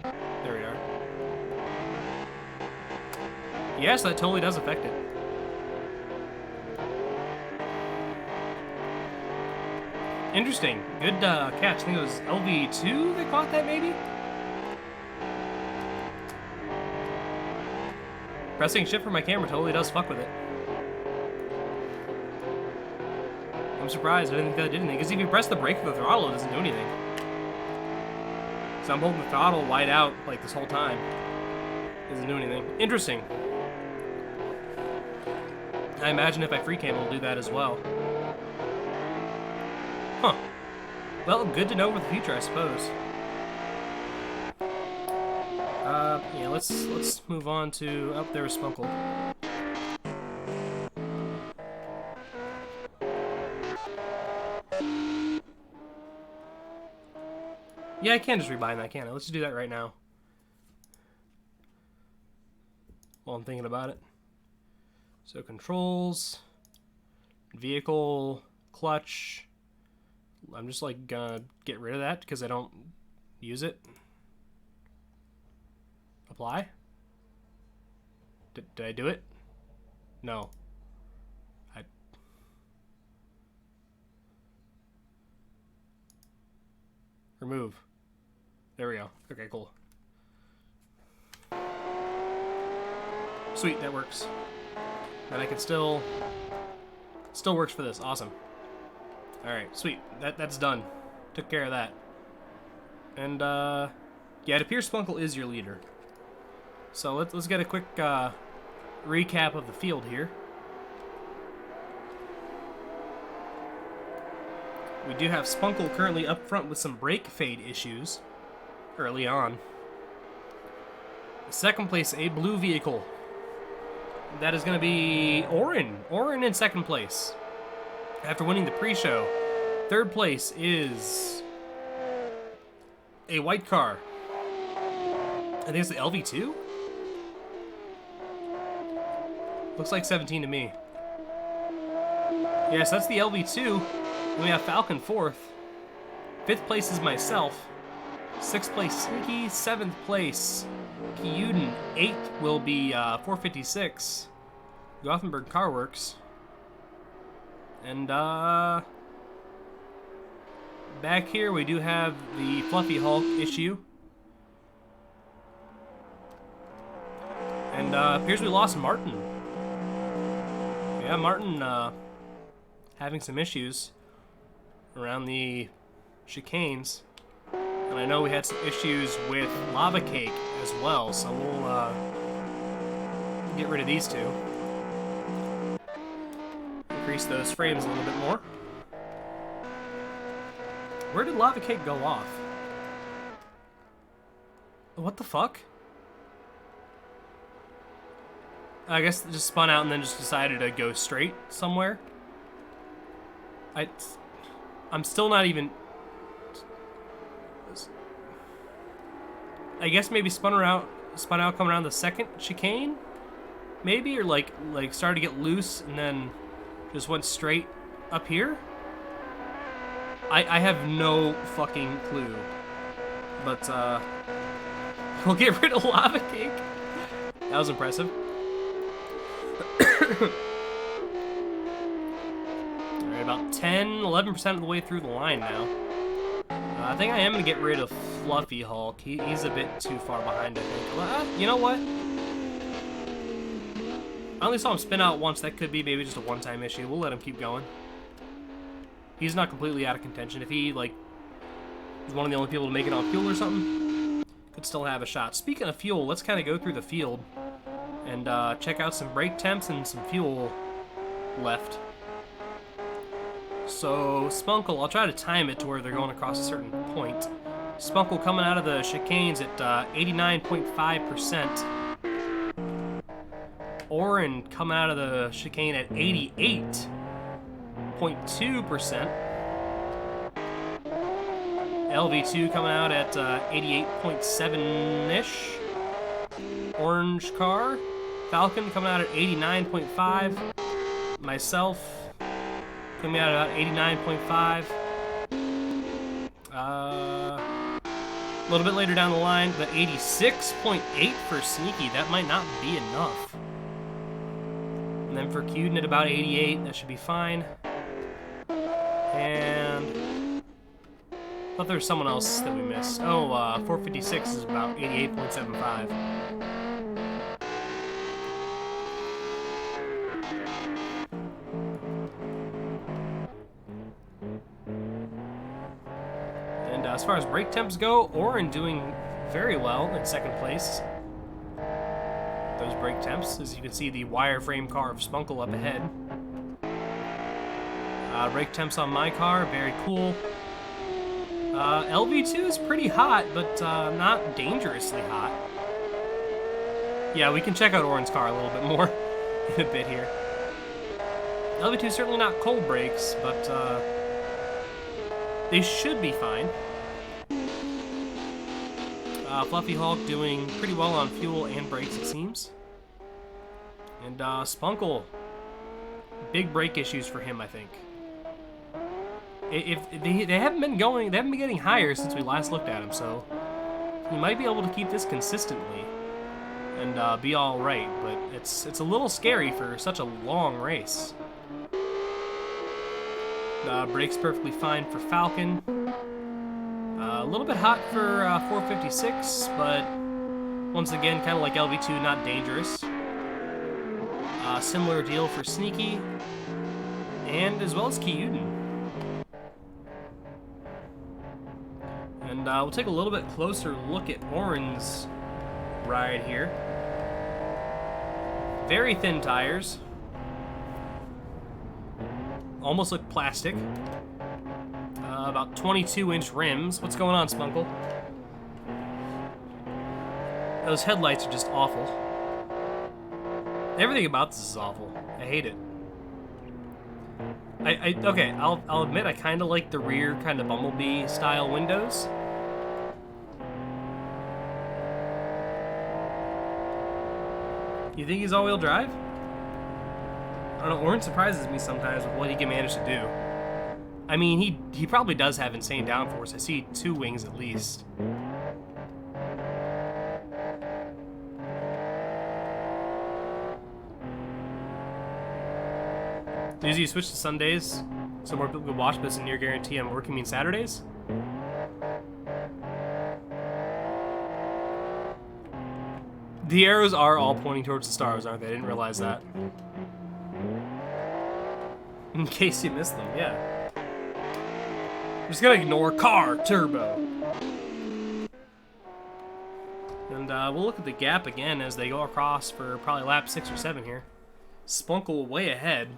There we are. Yes, that totally does affect it. Interesting. Good catch. I think it was LV2 that caught that, maybe? Pressing shift for my camera totally does fuck with it. I'm surprised. I didn't think that did anything. Because if you press the brake or the throttle, it doesn't do anything. So I'm holding the throttle wide out like this whole time. It doesn't do anything. Interesting. I imagine if I free cam, it'll do that as well. Huh. Well, good to know for the future, I suppose. Yeah, let's move on to... Oh, there was Spunkle. Yeah, I can just rebind that, can't I? Let's just do that right now. While I'm thinking about it. So controls, vehicle, clutch. I'm just like gonna get rid of that because I don't use it. Apply? Did I do it? No. Remove. There we go. Okay, cool. Sweet, that works. And I can still works for this. Awesome. Alright, sweet. That's done. Took care of that. And, yeah, it appears Spunkle is your leader. So let's get a quick recap of the field here. We do have Spunkle currently up front with some brake fade issues early on. Second place, a blue vehicle. That is going to be Orin. Orin in second place after winning the pre-show. Third place is a white car. I think it's the LV2? Looks like 17 to me. Yes, that's the LV2. Then we have Falcon fourth. Fifth place is myself. Sixth place, Sneaky. Seventh place, Kyuden. Eighth will be 456. Gothenburg Car Works. And back here we do have the Fluffy Hulk issue. And appears we lost Martin. Yeah, Martin having some issues around the chicanes. And I know we had some issues with Lava Cake as well, so we'll get rid of these two. Increase those frames a little bit more. Where did Lava Cake go off? What the fuck? I guess it just spun out and then just decided to go straight somewhere. I'm still not even... I guess maybe spun out coming around the second chicane? Maybe? Or like started to get loose and then just went straight up here? I have no fucking clue. But, we'll get rid of Lava Cake. That was impressive. Alright, about 11% of the way through the line now. I think I am going to get rid of Fluffy Hulk. He's a bit too far behind, I think. You know what? I only saw him spin out once. That could be maybe just a one-time issue. We'll let him keep going. He's not completely out of contention. If he, like, was one of the only people to make it on fuel or something, could still have a shot. Speaking of fuel, let's kind of go through the field and check out some brake temps and some fuel left. So, Spunkle, I'll try to time it to where they're going across a certain point. Spunkle coming out of the chicanes at 89.5%. Orin coming out of the chicane at 88.2%. LV2 coming out at 88.7-ish. Orange car. Falcon coming out at 89.5. Myself coming out at about 89.5. A little bit later down the line, the 86.8 for Sneaky. That might not be enough. And then for Cuden at about 88, that should be fine. And I thought there was someone else that we missed. Oh, 456 is about 88.75. And as far as brake temps go, Orin doing very well in second place. Those brake temps, as you can see the wireframe car of Spunkle up ahead. Brake temps on my car, very cool. LV2 is pretty hot, but not dangerously hot. Yeah, we can check out Orin's car a little bit more in a bit here. LV2 is certainly not cold brakes, but they should be fine. Fluffy Hulk doing pretty well on fuel and brakes, it seems. And Spunkle, big brake issues for him, I think. If they haven't been getting higher since we last looked at him, so he might be able to keep this consistently and be all right. But it's a little scary for such a long race. Brakes perfectly fine for Falcon. A little bit hot for 456, but once again, kind of like LV2, not dangerous. Similar deal for Sneaky, and as well as Kyuden. And we'll take a little bit closer look at Orin's ride here. Very thin tires. Almost look plastic. About 22-inch rims. What's going on, Spunkle? Those headlights are just awful. Everything about this is awful. I hate it. Okay, I'll admit I kind of like the rear kind of Bumblebee style windows. You think he's all-wheel drive? I don't know, Orin surprises me sometimes with what he can manage to do. I mean, he probably does have insane downforce. I see 2 wings at least. Usually you switch to Sundays so more people can watch, but it's a near guarantee I'm working mean Saturdays. The arrows are all pointing towards the stars, aren't they? I didn't realize that. In case you missed them, yeah. I'm just gonna ignore car turbo. And we'll look at the gap again as they go across for probably lap 6 or 7 here. Spunkle way ahead.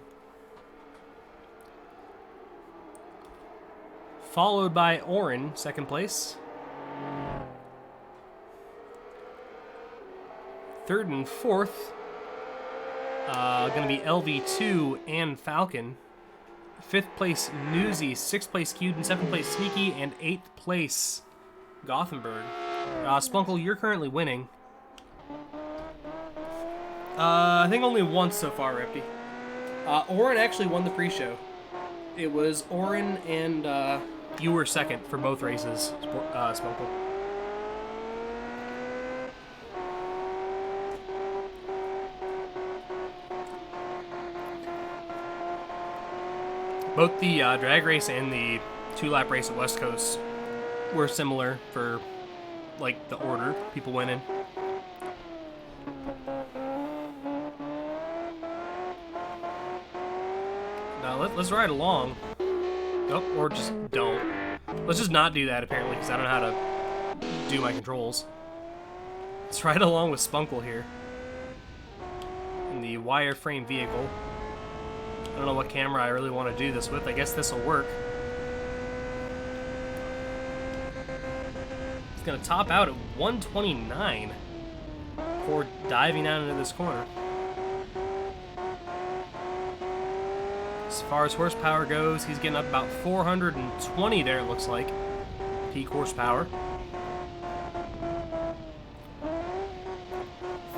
Followed by Orin, second place. Third and fourth, going to be LV2 and Falcon. 5th place, Newsy. 6th place, Cuden. 7th place, Sneaky. And 8th place, Gothenburg. Spunkle, you're currently winning. I think only once so far, Rippy. Orin actually won the pre-show. It was Orin and you were second for both races, Spunkle. Both the drag race and the 2-lap race at West Coast were similar for, like, the order people went in. Now let's ride along. Oh, or just don't. Let's just not do that, apparently, because I don't know how to do my controls. Let's ride along with Spunkle here in the wireframe vehicle. don't know what camera I really want to do this with. I guess this will work. It's going to top out at 129 before diving down into this corner. As far as horsepower goes, he's getting up about 420 there, it looks like. Peak horsepower.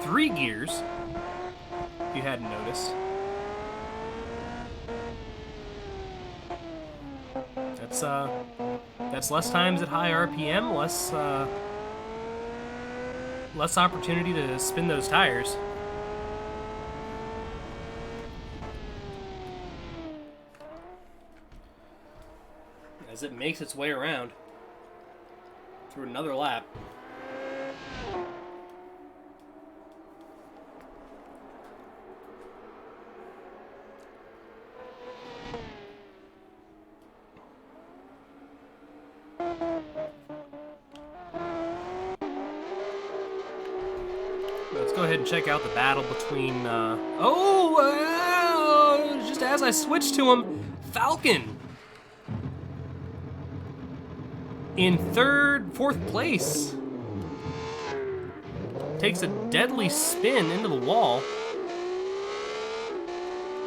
3 gears, if you hadn't noticed. That's less times at high RPM, less opportunity to spin those tires. As it makes its way around through another lap. Let's go ahead and check out the battle between, just as I switched to him, Falcon in fourth place. Takes a deadly spin into the wall.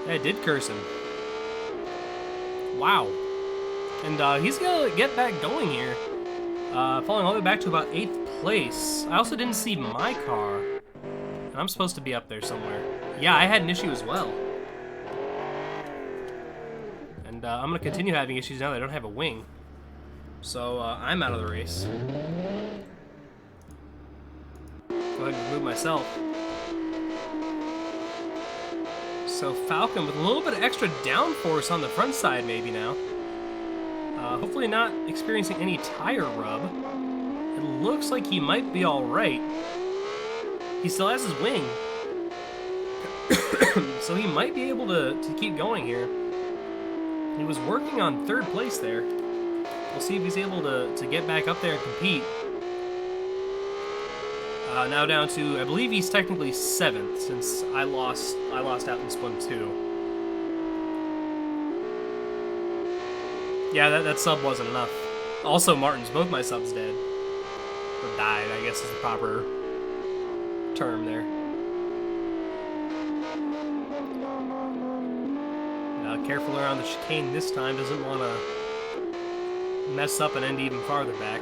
That did curse him. Wow. And he's gonna get back going here. Falling all the way back to about 8th place. I also didn't see my car. And I'm supposed to be up there somewhere. Yeah, I had an issue as well. And I'm gonna continue having issues now that I don't have a wing. So I'm out of the race. Go ahead and remove myself. So Falcon with a little bit of extra downforce on the front side maybe now. Hopefully not experiencing any tire rub. It looks like he might be alright. He still has his wing. So he might be able to keep going here. He was working on 3rd place there. We'll see if he's able to get back up there and compete. Now down to, I believe he's technically 7th since I lost out in this one too. Yeah, that sub wasn't enough. Also, both my subs dead. Or died, I guess is the proper term there. Now, careful around the chicane this time. Doesn't want to mess up and end even farther back.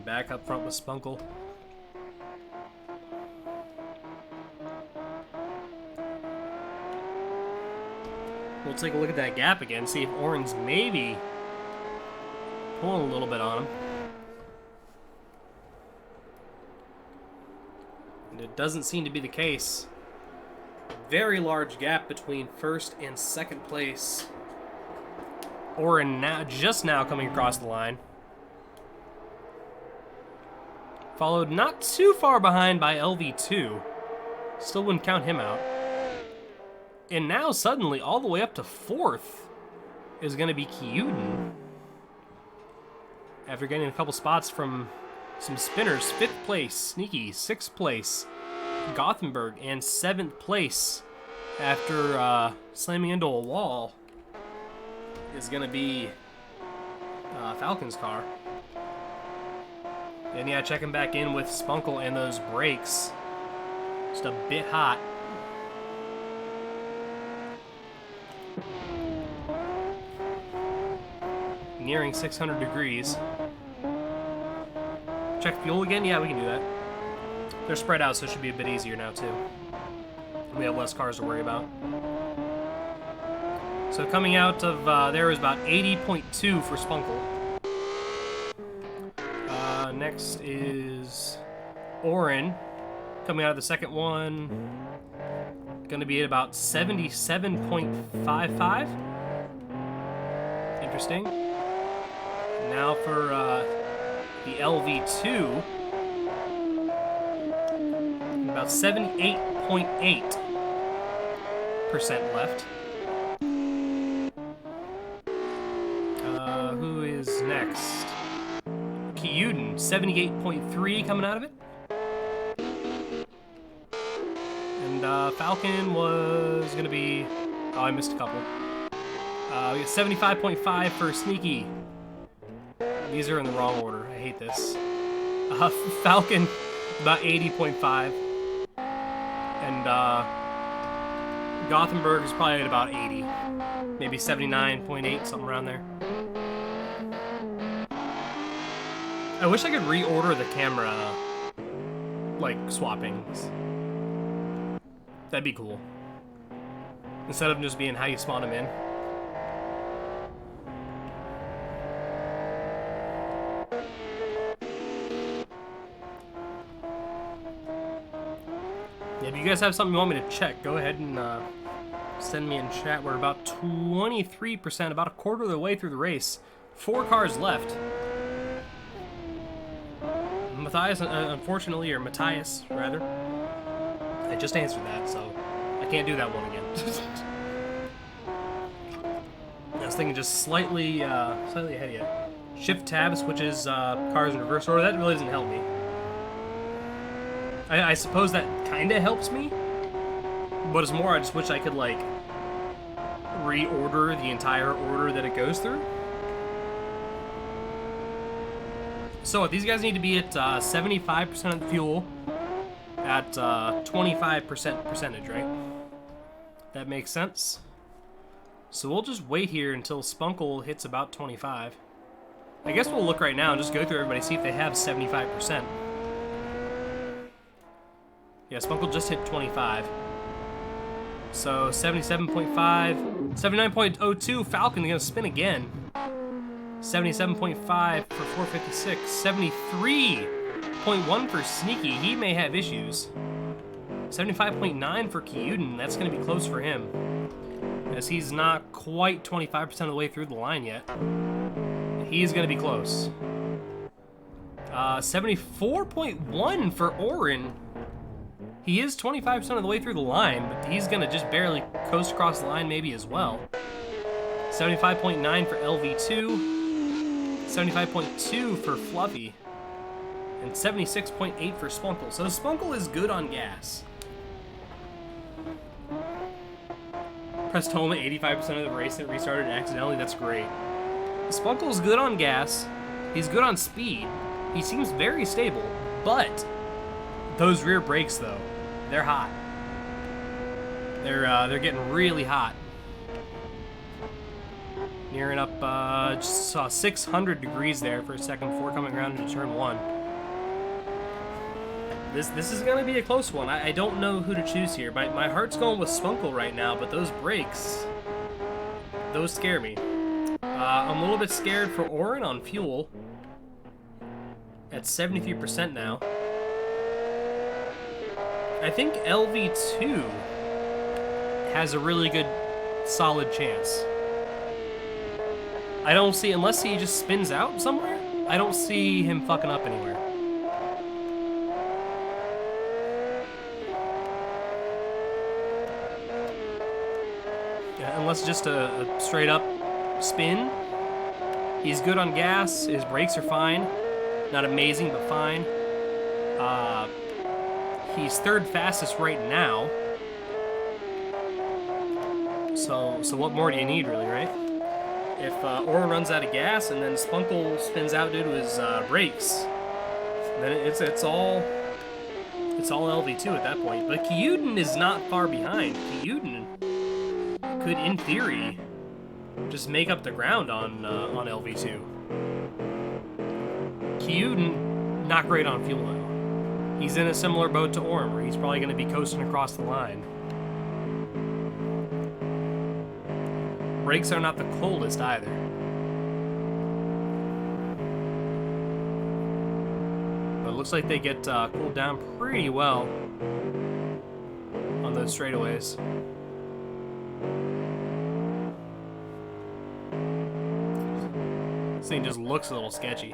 Back up front with Spunkle. We'll take a look at that gap again, see if Oren's maybe pulling a little bit on him. And it doesn't seem to be the case. Very large gap between 1st and 2nd place. Oren just now coming across the line. Followed not too far behind by LV2. Still wouldn't count him out. And now suddenly all the way up to 4th is going to be Kyuden. After getting a couple spots from some spinners, 5th place, Sneaky, 6th place, Gothenburg, and 7th place after slamming into a wall is going to be Falcon's car. And yeah, checking back in with Spunkle and those brakes. Just a bit hot. Nearing 600 degrees. Check fuel again? Yeah, we can do that. They're spread out, so it should be a bit easier now, too. We have less cars to worry about. So coming out of there is about 80.2 for Spunkle. Next is Oren, coming out of the second one, going to be at about 77.55. Interesting. Now for the LV2, about 78.8% left. who is next? Kyuden, 78.3 coming out of it. And Falcon was gonna be... Oh, I missed a couple. We got 75.5 for Sneaky. These are in the wrong order. I hate this. Falcon, about 80.5. And Gothenburg is probably at about 80. Maybe 79.8, something around there. I wish I could reorder the camera, like, swappings. That'd be cool. Instead of just being how you spawn them in. Yeah, if you guys have something you want me to check, go ahead and send me in chat. We're about 23%, about a quarter of the way through the race. 4 cars left. Matthias, unfortunately, or Matthias, rather. I just answered that, so I can't do that one again. I was thinking just slightly ahead of you. Shift tab switches cars in reverse order. That really doesn't help me. I suppose that kind of helps me, but it's more I just wish I could, like, reorder the entire order that it goes through. So these guys need to be at 75% of the fuel at 25% percentage, right? That makes sense. So we'll just wait here until Spunkle hits about 25. I guess we'll look right now and just go through everybody, see if they have 75%. Yeah, Spunkle just hit 25. So 77.5, 79.02, Falcon gonna spin again. 77.5 for 456, 73.1 for Sneaky, he may have issues. 75.9 for Kyuden, that's gonna be close for him, as he's not quite 25% of the way through the line yet. He's gonna be close. 74.1 for Oren. He is 25% of the way through the line, but he's gonna just barely coast across the line maybe as well. 75.9 for LV2. 75.2 for Fluffy, and 76.8 for Spunkle. So Spunkle is good on gas. Pressed home at 85% of the race and restarted accidentally. That's great. Spunkle's good on gas. He's good on speed. He seems very stable, but those rear brakes, though, they're hot. They're getting really hot. Nearing up, just saw 600 degrees there for a second before coming around into turn 1. This is gonna be a close one. I don't know who to choose here. My heart's going with Spunkle right now, but those brakes, those scare me. I'm a little bit scared for Oren on fuel. At 73% now. I think LV2 has a really good, solid chance. I don't see, unless he just spins out somewhere, I don't see him fucking up anywhere. Yeah, unless just a straight up spin. He's good on gas, his brakes are fine. Not amazing, but fine. He's third fastest right now. So what more do you need, really, right? If Oren runs out of gas and then Spunkle spins out due to his brakes, then it's all LV2 at that point. But Kyuden is not far behind. Kyuden could, in theory, just make up the ground on LV2. Kyuden, not great on fuel though. He's in a similar boat to Oren, where he's probably going to be coasting across the line. Brakes are not the coldest either. But it looks like they get cooled down pretty well on those straightaways. This thing just looks a little sketchy.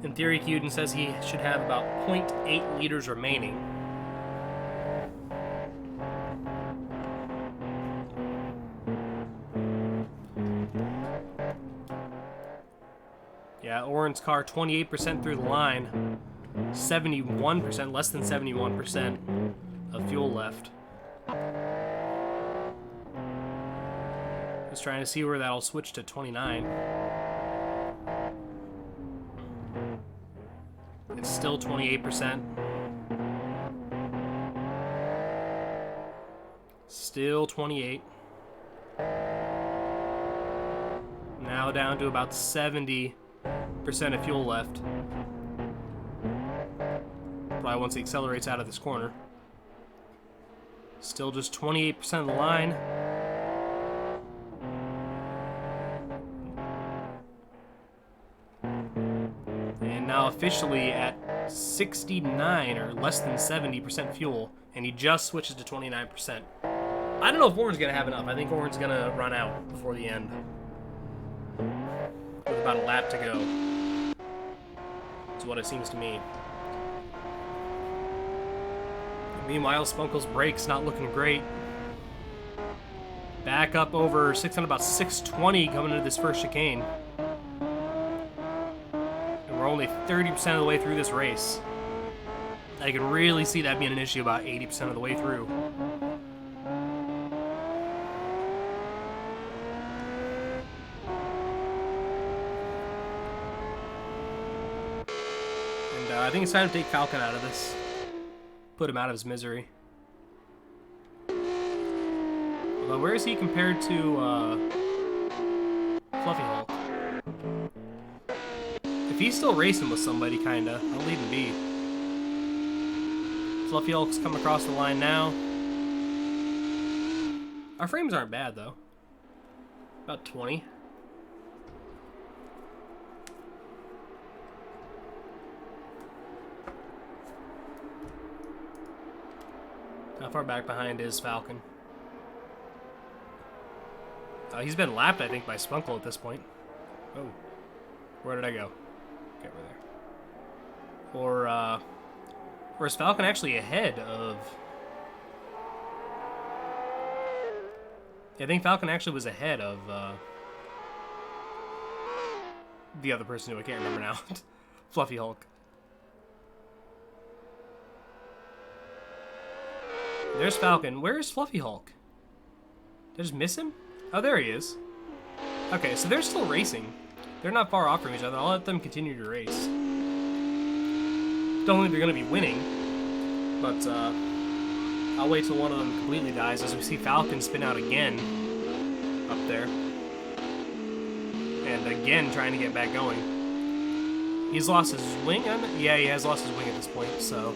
In theory, Kyuden says he should have about 0.8 liters remaining. Yeah, Oren's car 28% through the line. 71%, less than 71% of fuel left. Just trying to see where that'll switch to 29. It's still 28%. Still 28. Now down to about 70% of fuel left. Probably once he accelerates out of this corner. Still just 28% of the line. And now officially at 69 or less than 70% fuel, and he just switches to 29%. I don't know if Oren's going to have enough. I think Oren's going to run out before the end. With about a lap to go. That's what it seems to me. Meanwhile, Spunkle's brakes not looking great. Back up over 600, about 620 coming into this first chicane. And we're only 30% of the way through this race. I can really see that being an issue about 80% of the way through. And I think it's time to take Falcon out of this. Put him out of his misery. Although, where is he compared to Fluffy Hulk? If he's still racing with somebody, kinda, I'll leave him be. Fluffy Hulk's come across the line now. Our frames aren't bad, though. About 20. How far back behind is Falcon? He's been lapped, I think, by Spunkle at this point. Oh. Where did I go? Okay, we're there. Or is Falcon actually ahead of... Yeah, I think Falcon actually was ahead of the other person who I can't remember now. Fluffy Hulk. There's Falcon. Where is Fluffy Hulk? Did I just miss him? Oh, there he is. Okay, so they're still racing. They're not far off from each other. I'll let them continue to race. Don't think they're going to be winning, but I'll wait till one of them completely dies as we see Falcon spin out again up there. And again trying to get back going. He's lost his wing? Yeah, he has lost his wing at this point, so...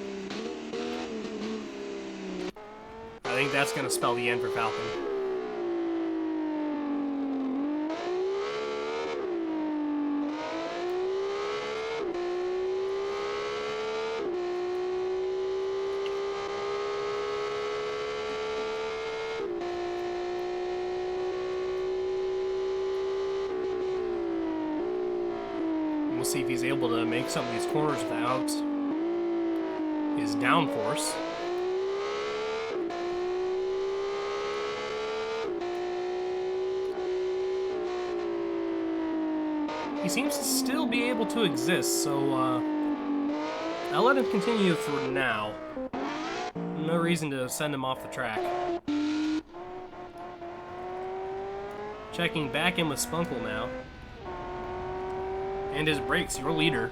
I think that's going to spell the end for Falcon. We'll see if he's able to make some of these corners without his downforce. He seems to still be able to exist, so I'll let him continue for now. No reason to send him off the track. Checking back in with Spunkle now. And his brakes, your leader.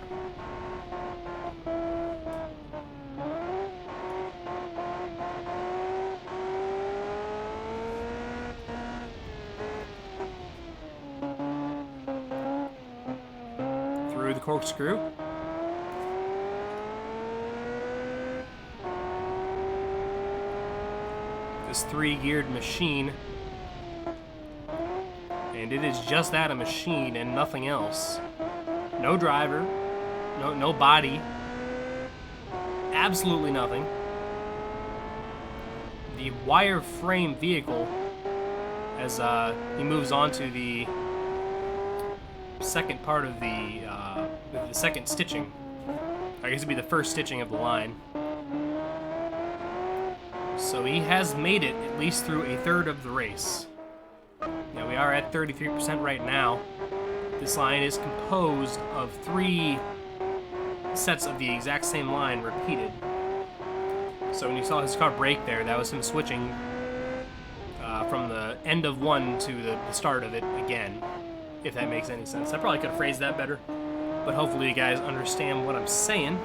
Through the corkscrew. This three-geared machine. And it is just that, a machine and nothing else. No driver, no body, absolutely nothing. The wireframe vehicle, as he moves on to the second part of the second stitching. I guess it'd be the first stitching of the line. So he has made it at least through a third of the race. Now we are at 33% right now. This line is composed of 3 sets of the exact same line repeated. So when you saw his car brake there, that was him switching from the end of one to the start of it again, if that makes any sense. I probably could have phrased that better, but hopefully you guys understand what I'm saying.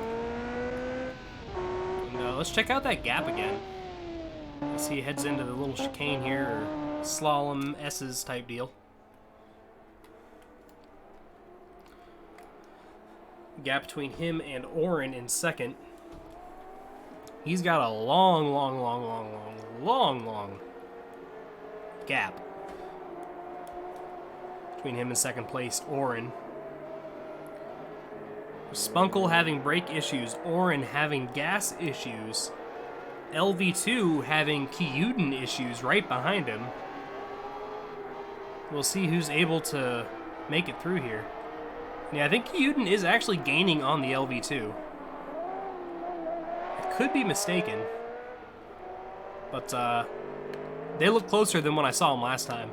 And let's check out that gap again. As he heads into the little chicane here, or slalom S's type deal. Gap between him and Oren in second. He's got a long gap between him and second place, Oren. Spunkel having brake issues, Oren having gas issues, LV2 having Kyuden issues right behind him. We'll see who's able to make it through here. Yeah, I think Kyuden is actually gaining on the LV2. I could be mistaken, but they look closer than when I saw them last time.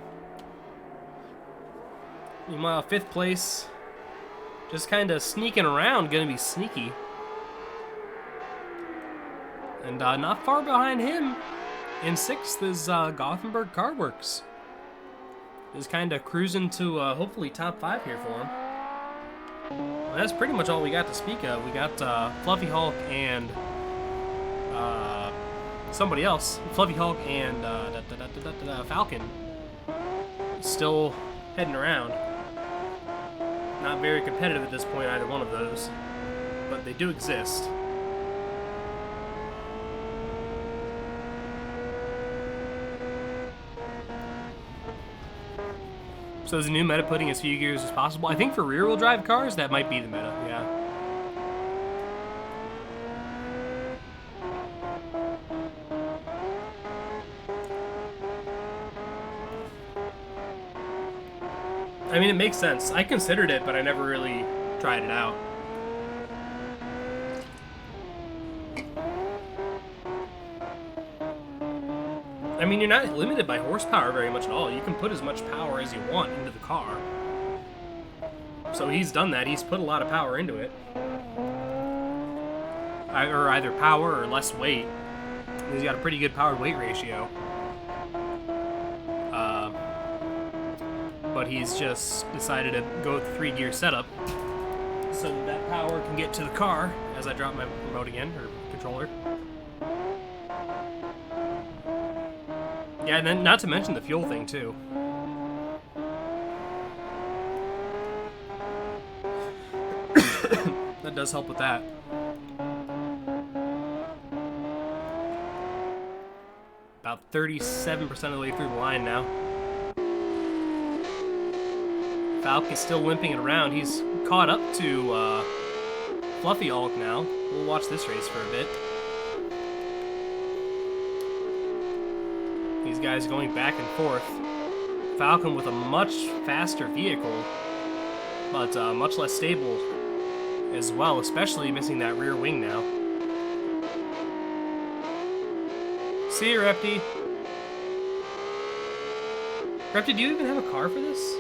Meanwhile, 5th place, just kind of sneaking around, gonna be sneaky. And not far behind him, in 6th, is Gothenburg Car Works. Is kind of cruising to hopefully top 5 here for him. Well, that's pretty much all we got to speak of. We got Fluffy Hulk and somebody else. Fluffy Hulk and Falcon still heading around. Not very competitive at this point, either one of those, but they do exist. So is the new meta putting as few gears as possible? I think for rear-wheel drive cars, that might be the meta, yeah. I mean, it makes sense. I considered it, but I never really tried it out. I mean, you're not limited by horsepower very much at all. You can put as much power as you want into the car. So he's done that. He's put a lot of power into it. Or either power or less weight. He's got a pretty good power-weight ratio. But he's just decided to go with the 3-gear setup so that power can get to the car as I drop my remote again, or controller. Yeah, and then not to mention the fuel thing, too. That does help with that. About 37% of the way through the line now. Falk is still limping it around. He's caught up to Fluffy Hulk now. We'll watch this race for a bit. These guys going back and forth. Falcon with a much faster vehicle, but much less stable as well, especially missing that rear wing now. See you, Repty. Repty, do you even have a car for this?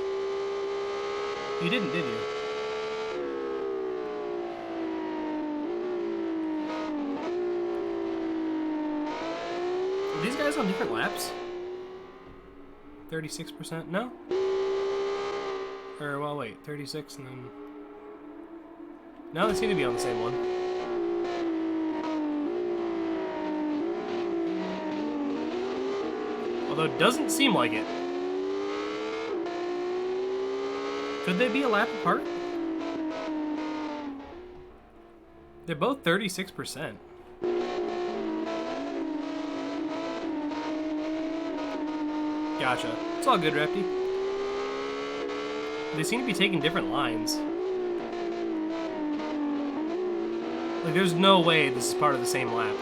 You didn't, did you? Are these guys on different laps? 36%? No? Or, well, wait, 36 and then... No, they seem to be on the same one. Although it doesn't seem like it. Could they be a lap apart? They're both 36%. Gotcha. It's all good, Repty. They seem to be taking different lines. Like, there's no way this is part of the same lap.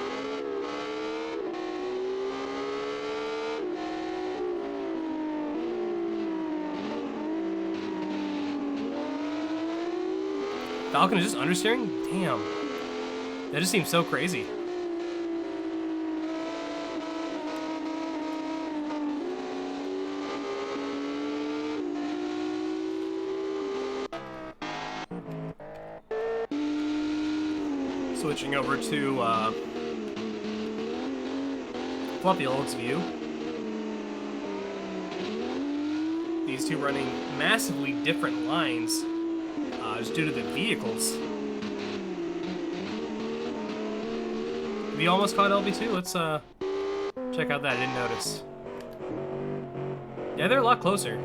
Falcon is just understeering? Damn. That just seems so crazy. Switching over to Fluffy Hulk's view. These two running massively different lines just due to the vehicles. Have you almost caught LV2? Let's check out that. I didn't notice. Yeah, they're a lot closer.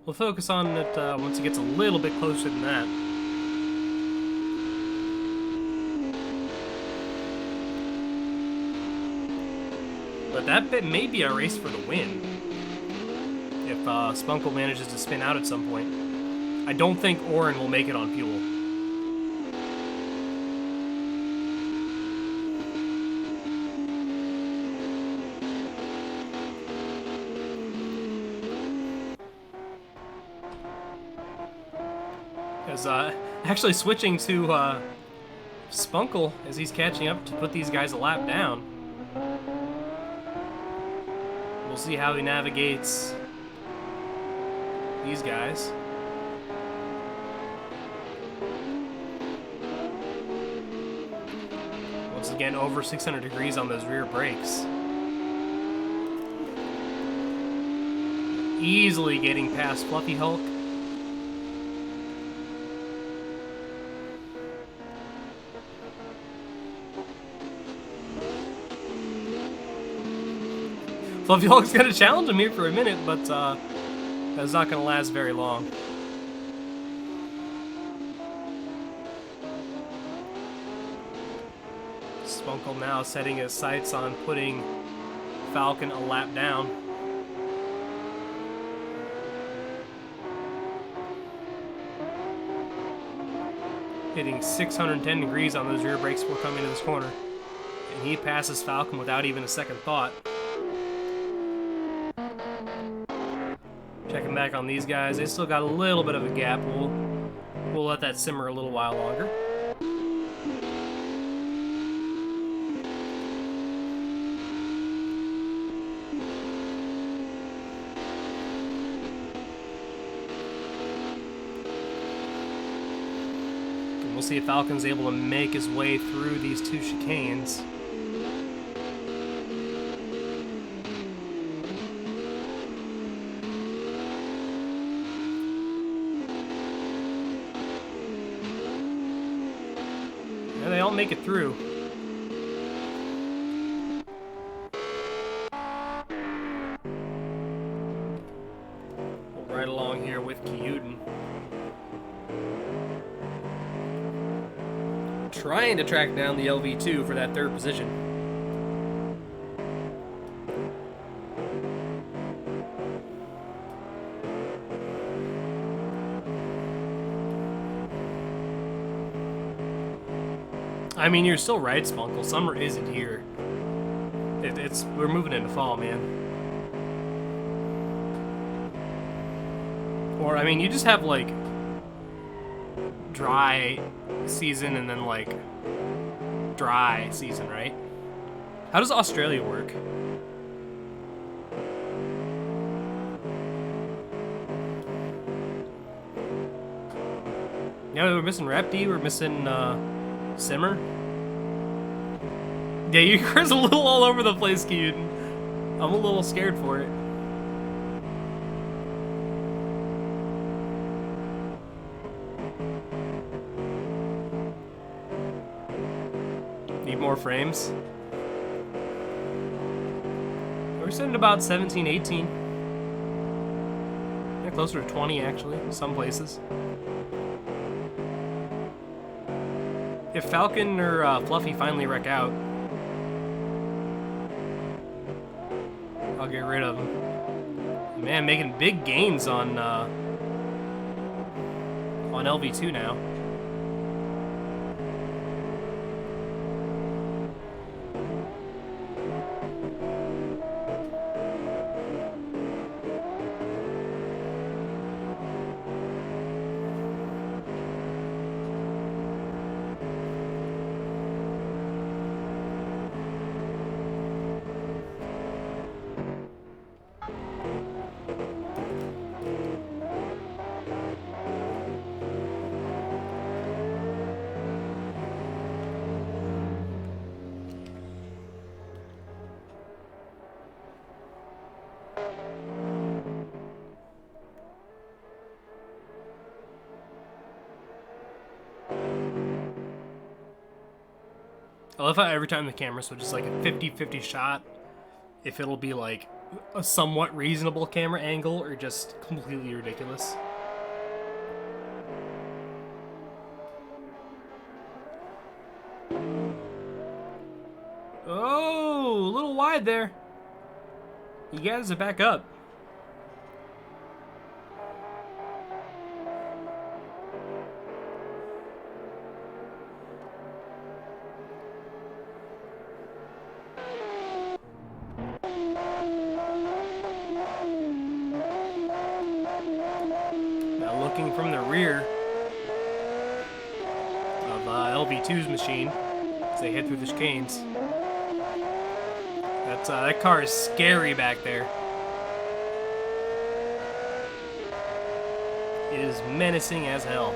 We'll focus on it once it gets a little bit closer than that. But that bit may be a race for the win. If Spunkle manages to spin out at some point. I don't think Oren will make it on fuel. Because actually switching to Spunkle as he's catching up to put these guys a lap down. We'll see how he navigates these guys. Once again, over 600 degrees on those rear brakes. Easily getting past Fluffy Hulk. Fluffy Hulk's gonna challenge him here for a minute, but that's not gonna last very long. Spunkle now setting his sights on putting Falcon a lap down. Hitting 610 degrees on those rear brakes before coming into this corner. And he passes Falcon without even a second thought. Checking back on these guys. They still got a little bit of a gap. We'll let that simmer a little while longer. And we'll see if Falcon's able to make his way through these two chicanes. They all make it through. Right along here with Kyuden. Trying to track down the LV2 for that third position. I mean, you're still right, Spunkle. Summer isn't here. We're moving into fall, man. Or, I mean, you just have, like, dry season and then, like, dry season, right? How does Australia work? Yeah, we're missing Repti, we're missing, Simmer. Yeah, your car's a little all over the place, Kyuden. I'm a little scared for it. Need more frames. We're sitting at about 17, 18. Yeah, closer to 20, actually, in some places. If Falcon or Fluffy finally wreck out, I'll get rid of him. Man, making big gains on LV2 now. I love how every time the camera switches like a 50-50 shot, if it'll be like a somewhat reasonable camera angle or just completely ridiculous. Oh, a little wide there. You guys are back up. Now looking from the rear of LV2's machine as they head through the chicanes. That car is scary back there. It is menacing as hell.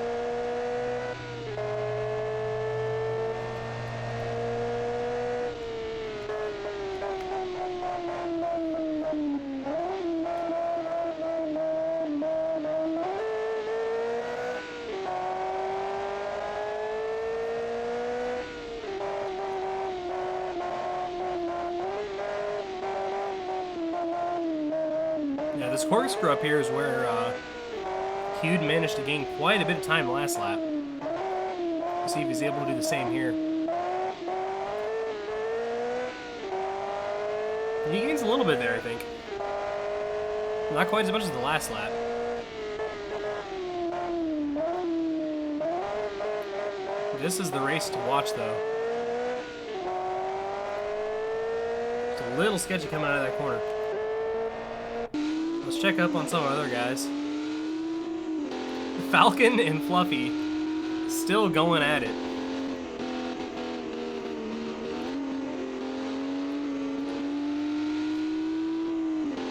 Yeah, this corkscrew up here is where Hughes managed to gain quite a bit of time last lap. Let's see if he's able to do the same here. He gains a little bit there, I think. Not quite as much as the last lap. This is the race to watch, though. It's a little sketchy coming out of that corner. Let's check up on some other guys. Falcon and Fluffy still going at it.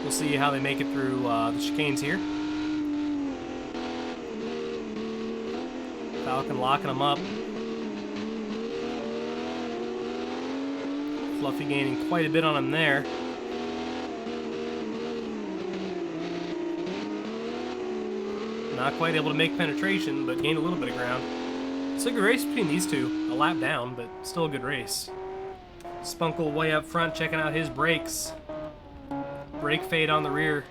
We'll see how they make it through the chicanes here. Falcon locking them up. Fluffy gaining quite a bit on him there. Not quite able to make penetration, but gained a little bit of ground. It's a good race between these two. A lap down, but still a good race. Spunkle way up front, checking out his brakes. Brake fade on the rear.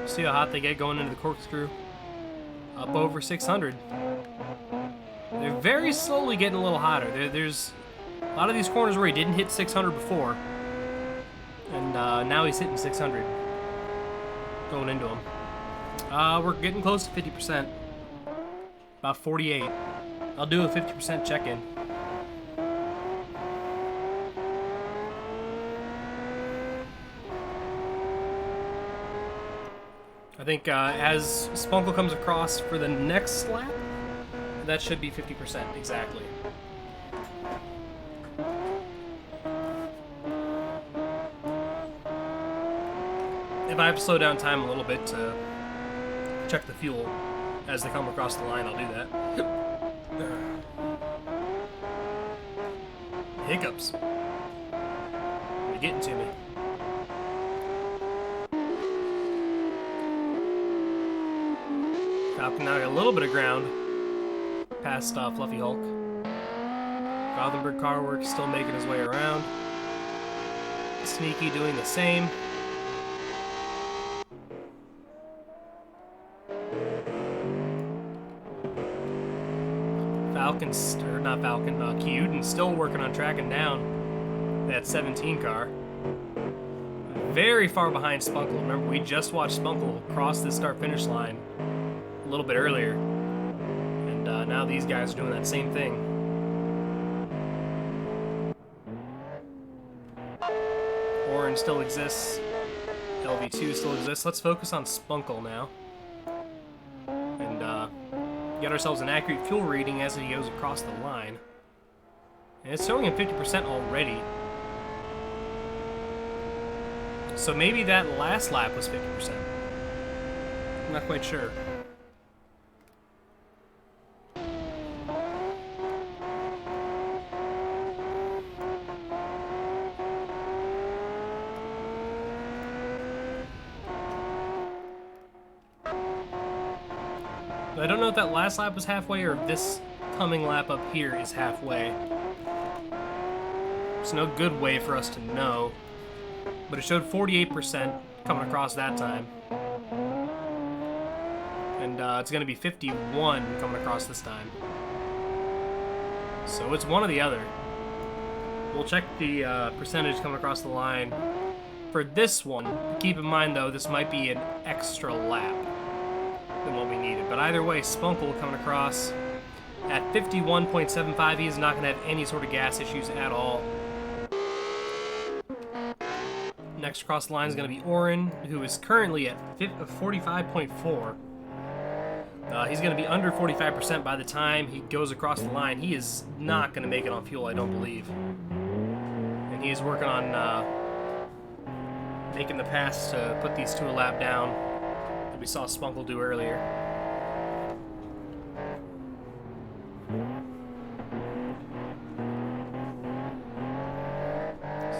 See how hot they get going into the corkscrew. Up over 600. They're very slowly getting a little hotter. There's a lot of these corners where he didn't hit 600 before. And now he's hitting 600. Going into them. We're getting close to 50%. About 48. I'll do a 50% check-in. I think as Spunkle comes across for the next lap, that should be 50% exactly. If I have to slow down time a little bit to check the fuel as they come across the line, I'll do that. Hiccups. They're getting to me. Falcon now got a little bit of ground past Fluffy Hulk. Gothenburg Car Works still making his way around. Sneaky doing the same. Kyuden still working on tracking down that 17 car. Very far behind Spunkle. Remember, we just watched Spunkle cross the start-finish line a little bit earlier. And now these guys are doing that same thing. Orange still exists. LV2 still exists. Let's focus on Spunkle now. And get ourselves an accurate fuel reading as he goes across the line. And it's showing him 50% already. So maybe that last lap was 50%. I'm not quite sure. I don't know if that last lap was halfway or if this upcoming lap up here is halfway. There's no good way for us to know, but it showed 48% coming across that time. And it's going to be 51 coming across this time. So it's one or the other. We'll check the percentage coming across the line for this one. Keep in mind, though, this might be an extra lap than what we needed. But either way, Spunkle coming across at 51.75. He's not going to have any sort of gas issues at all. Next across the line is going to be Oren, who is currently at 45.4. He's going to be under 45% by the time he goes across the line. He is not going to make it on fuel, I don't believe. And he is working on making the pass to put these two a lap down that we saw Spunkle do earlier.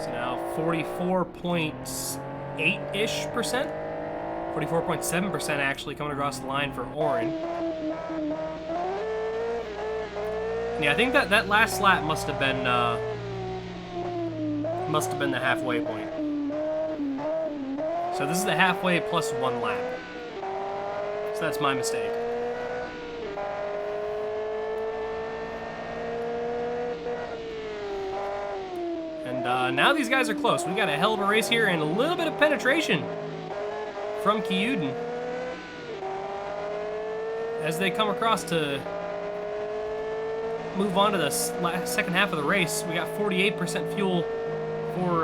So now 44.8-ish percent. 44.7% actually coming across the line for Oren. Yeah, I think that last lap must have been the halfway point. So this is the halfway plus one lap. So that's my mistake. And now these guys are close. We got a hell of a race here and a little bit of penetration from Kyuden as they come across to move on to the second half of the race. We got 48% fuel for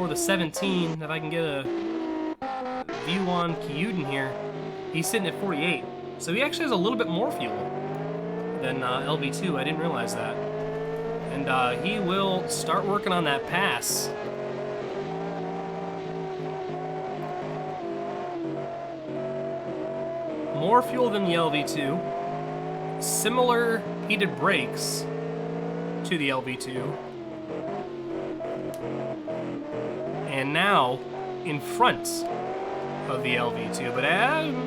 the 17. If I can get a view on Kyuden here, he's sitting at 48, so he actually has a little bit more fuel than LV2. I didn't realize that. And he will start working on that pass. More fuel than the LV2, similar heated brakes to the LV2, and now in front of the LV2, but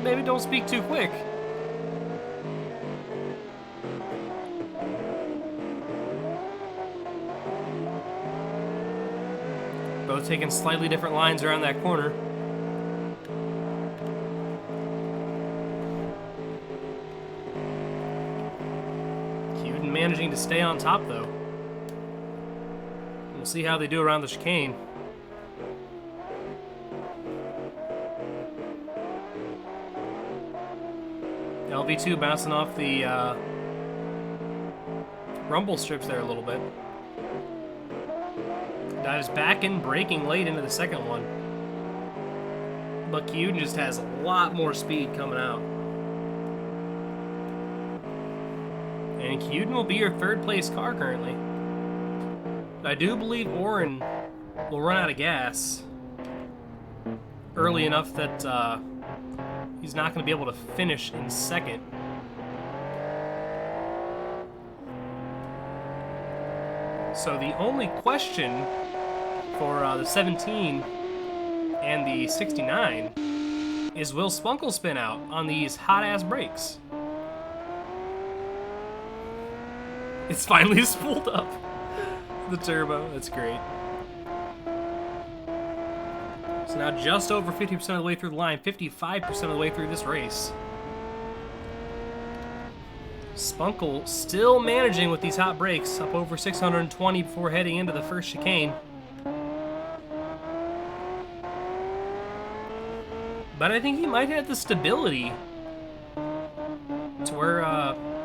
maybe don't speak too quick. Both taking slightly different lines around that corner. Managing to stay on top, though. We'll see how they do around the chicane. LV2 bouncing off the rumble strips there a little bit. Dives back in, braking late into the second one. But Kyuden just has a lot more speed coming out. And Kyuden will be your third place car currently. I do believe Oren will run out of gas early enough that he's not going to be able to finish in second. So the only question for the 17 and the 69 is, will Spunkle spin out on these hot-ass brakes? It's finally spooled up. The turbo, that's great. So now just over 50% of the way through the line, 55% of the way through this race. Spunkle still managing with these hot brakes, up over 620 before heading into the first chicane. But I think he might have the stability to where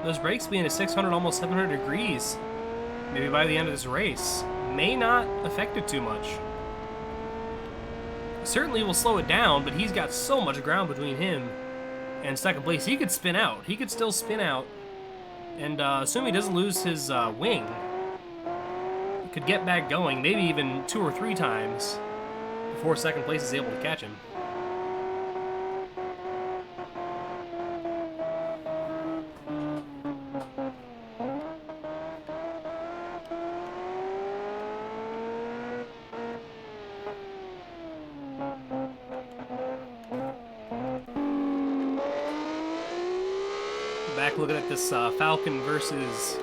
those brakes being at 600, almost 700 degrees, maybe by the end of this race, may not affect it too much. Certainly will slow it down, but he's got so much ground between him and second place. He could spin out. He could still spin out. And assuming he doesn't lose his wing, he could get back going, maybe even 2 or 3 times before second place is able to catch him. back looking at this Falcon versus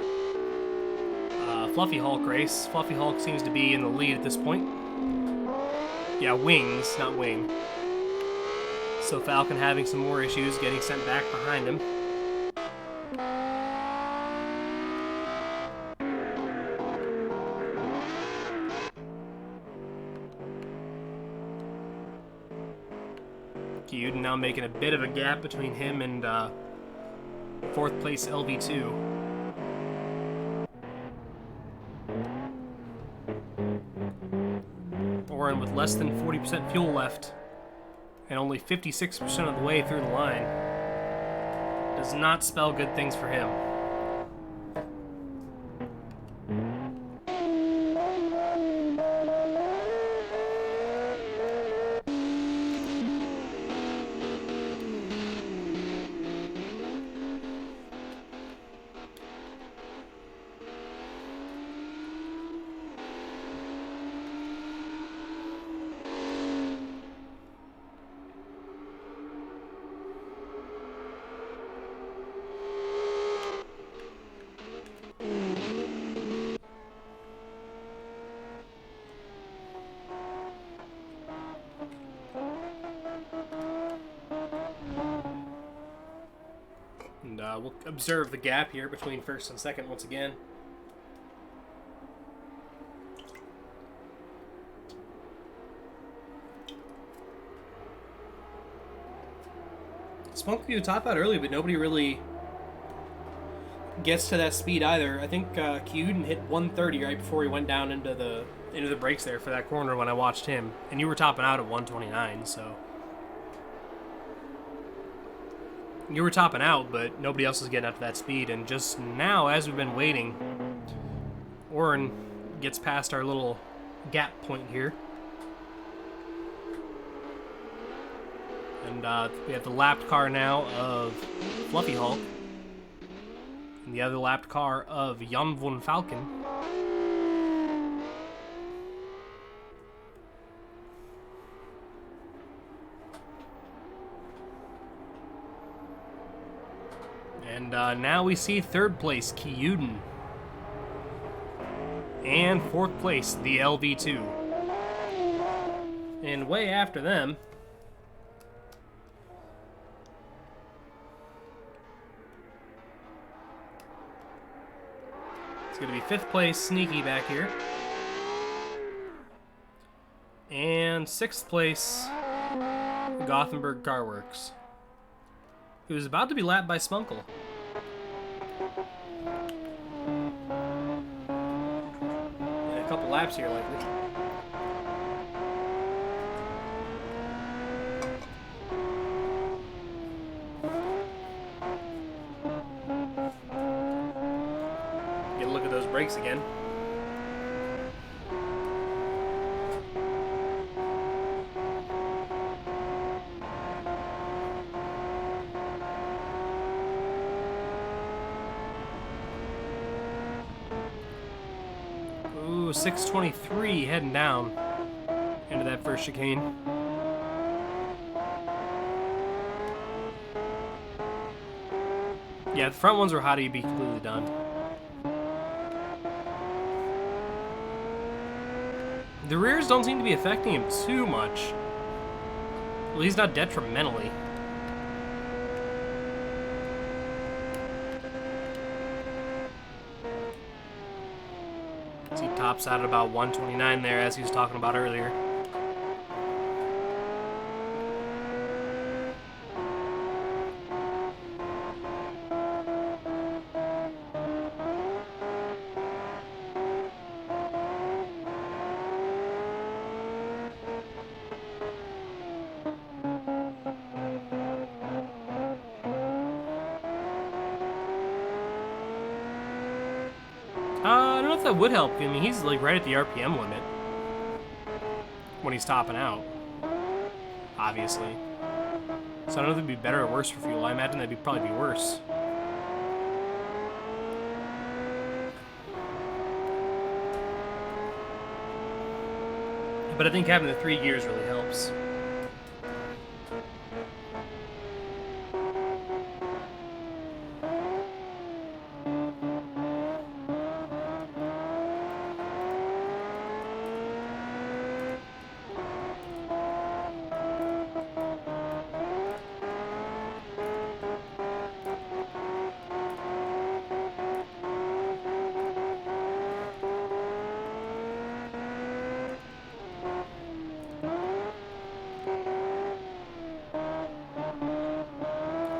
Fluffy Hulk race. Fluffy Hulk seems to be in the lead at this point. Yeah, wings, not wing. So Falcon having some more issues, getting sent back behind him. Kyuden now making a bit of a gap between him and 4th place LV2. Oren with less than 40% fuel left and only 56% of the way through the line does not spell good things for him. And we'll observe the gap here between 1st and 2nd once again. Spunk would top out early, but nobody really gets to that speed either. I think Kyuden hit 130 right before he went down into the brakes there for that corner when I watched him, and you were topping out at 129, so you were topping out, but nobody else is getting up to that speed. And just now, as we've been waiting, Oren gets past our little gap point here. And we have the lapped car now of Fluffy Hulk. And the other lapped car of Jan von Falcon. And now we see 3rd place, Kyuden. And 4th place, the LV2. And way after them, it's going to be 5th place, Sneaky back here. And 6th place, Gothenburg Car Works, who is about to be lapped by Spunkle. And a couple laps here, likely. Get a look at those brakes again. Ooh, 623 heading down into that first chicane. Yeah, the front ones were hot, he'd be completely done. The rears don't seem to be affecting him too much. At least not detrimentally. He tops out at about 129 there, as he was talking about earlier. I don't know if that would help. I mean, he's like right at the RPM limit when he's topping out, obviously. So I don't know if it'd be better or worse for fuel. I imagine that'd probably be worse. But I think having the 3 gears really helps.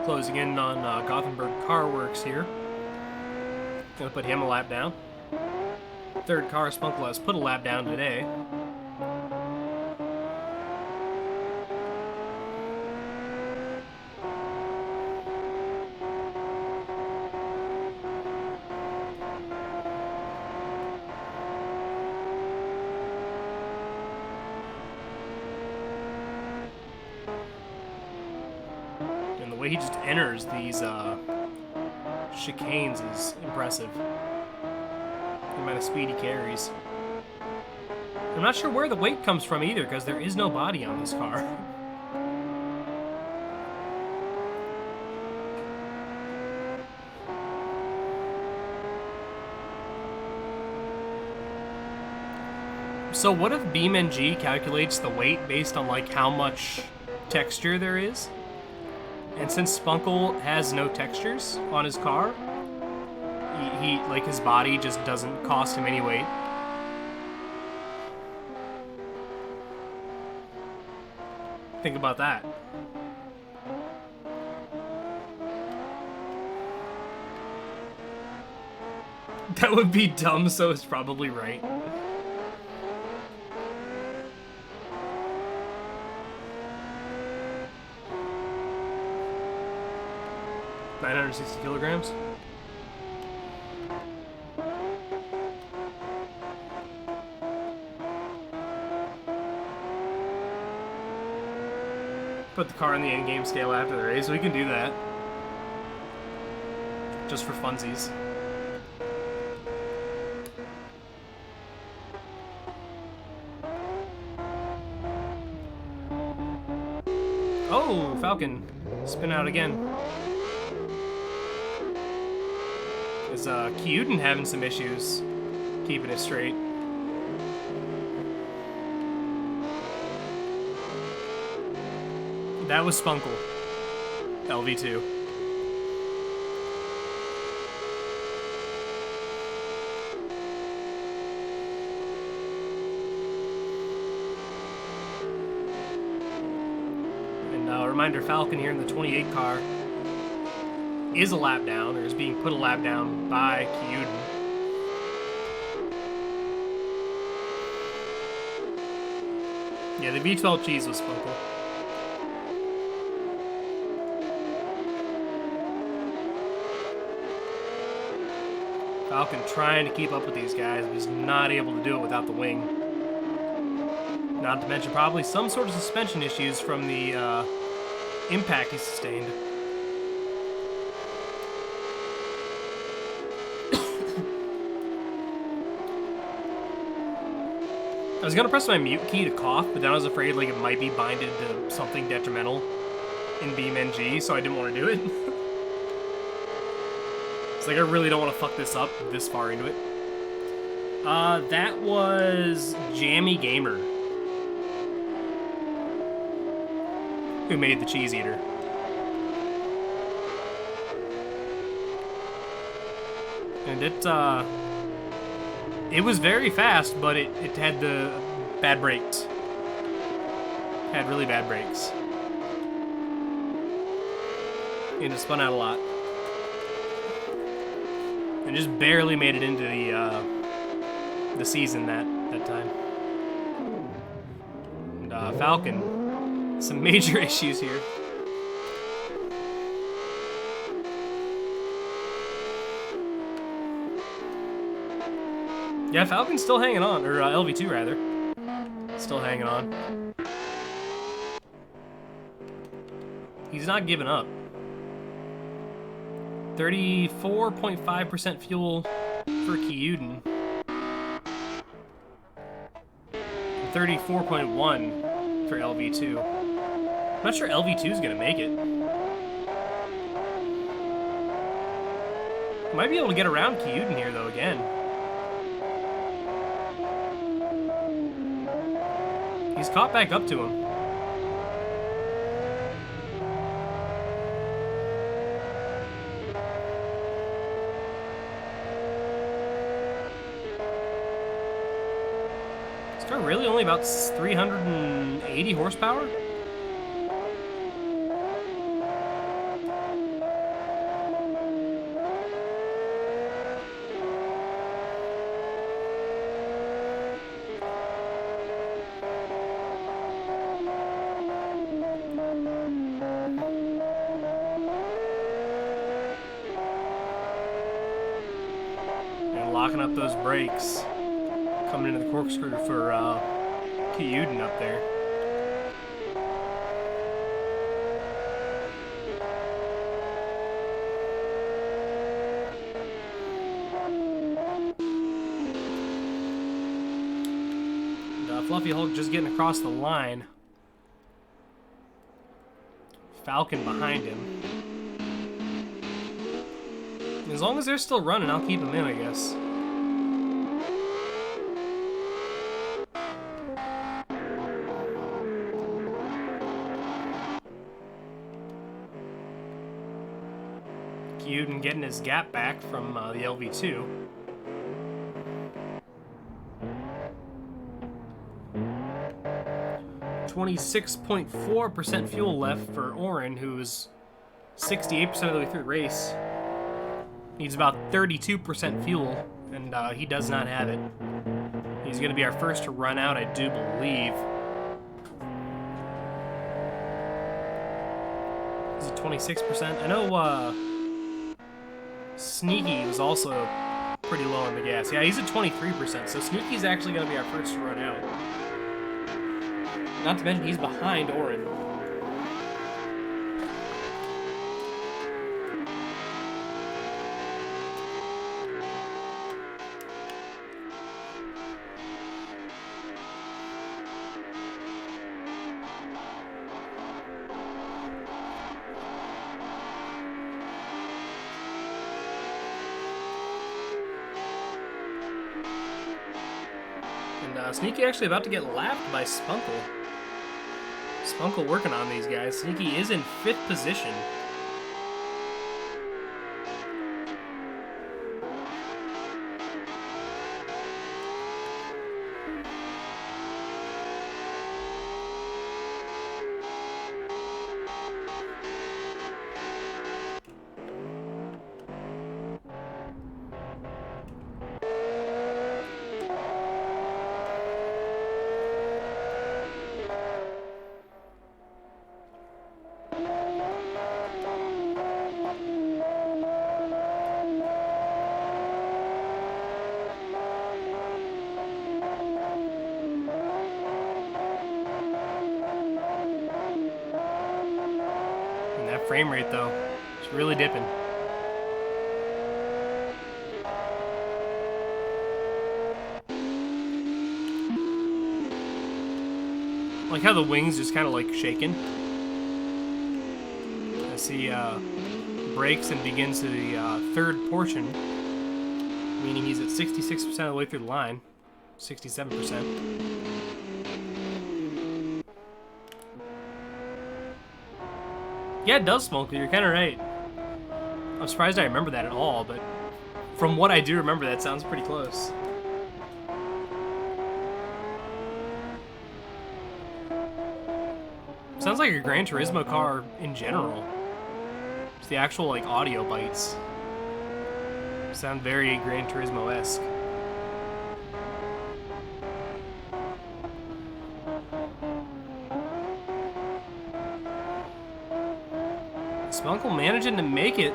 closing in on Gothenburg Car Works here. Gonna put him a lap down. Third car Spunkle has put a lap down today. And the way he just enters these chicanes is impressive. The amount of speed he carries. I'm not sure where the weight comes from either, because there is no body on this car. So what if BeamNG calculates the weight based on like how much texture there is? And since Spunkle has no textures on his car, he like his body just doesn't cost him any weight. Think about that. That would be dumb, so it's probably right. $960 kilograms. Put the car on the in-game scale after the race. We can do that. Just for funsies. Oh, Falcon. Spin out again. Is Kyuden having some issues keeping it straight? That was Spunkle. LV2. And reminder, Falcon here in the 28 car is a lap down, or is being put a lap down by Kyuden. Yeah, the V12 cheese was Spunkle. Falcon trying to keep up with these guys, but he's not able to do it without the wing. Not to mention probably some sort of suspension issues from the impact he sustained. I was gonna press my mute key to cough, but then I was afraid like it might be binded to something detrimental in BeamNG, so I didn't want to do it. It's like I really don't want to fuck this up this far into it. That was Jammy Gamer, who made the cheese eater. And it was very fast, but it had the bad brakes. Had really bad brakes. And it spun out a lot. And just barely made it into the season that time. And Falcon, some major issues here. Yeah, Falcon's still hanging on, or LV2 rather. Still hanging on. He's not giving up. 34.5% fuel for Kyuden. 34.1 for LV2. I'm not sure LV2 is gonna make it. Might be able to get around Kyuden here though again. He's caught back up to him. This car really only about 380 horsepower? locking up those brakes. Coming into the corkscrew for Kyuden up there. And, Fluffy Hulk just getting across the line. Falcon behind him. As long as they're still running, I'll keep him in, I guess. Kyuden getting his gap back from the LV2. .4% fuel left for Oren, who's 68% of the way through the race. Needs about 32% fuel, and he does not have it. He's going to be our first to run out, I do believe. Is it 26%? I know Sneaky was also pretty low on the gas. Yeah, he's at 23%, so Sneaky's actually going to be our first to run out. Not to mention, he's behind Oren. And Sneaky actually about to get lapped by Spunkle. Spunkle working on these guys. Sneaky is in 5th position. Frame rate though, it's really dipping. Like how the wings just kind of like shaking. I see brakes and begins to the 3rd portion, meaning he's at 66% of the way through the line, 67%. Yeah, it does smoke. You're kind of right. I'm surprised I remember that at all, but from what I do remember, that sounds pretty close. Sounds like a Gran Turismo car in general. It's the actual like audio bites sound very Gran Turismo-esque. Spunkle managing to make it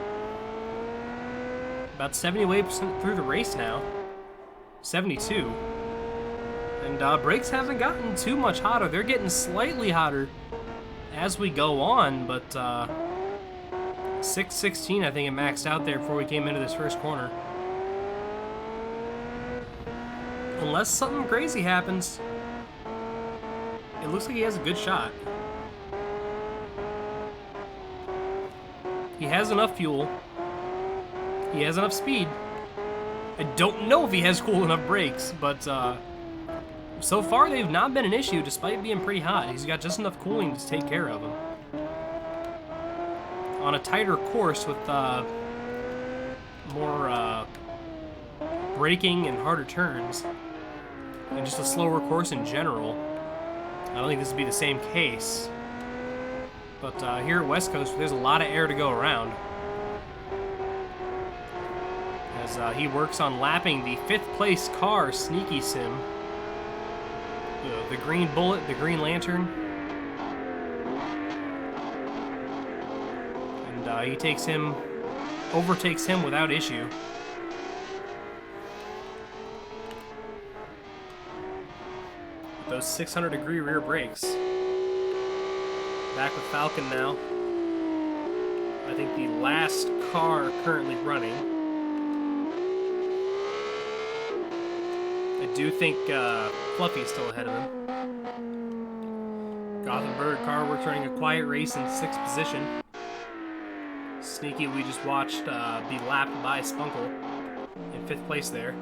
about 78% through the race now. 72. And brakes haven't gotten too much hotter. They're getting slightly hotter as we go on, but 6:16 I think it maxed out there before we came into this first corner. Unless something crazy happens, it looks like he has a good shot. He has enough fuel. He has enough speed. I don't know if he has cool enough brakes, but so far they've not been an issue despite being pretty hot. He's got just enough cooling to take care of them. On a tighter course with more braking and harder turns, and just a slower course in general, I don't think this would be the same case. But here at West Coast, there's a lot of air to go around. As he works on lapping the 5th place car, Sneaky Sim. The green bullet, the green lantern. And he overtakes him without issue. Those 600-degree rear brakes. Back with Falcon now. I think the last car currently running. I do think Fluffy's still ahead of him. Gothenburg car works running a quiet race in 6th position. Sneaky, we just watched be lapped by Spunkle in 5th place there.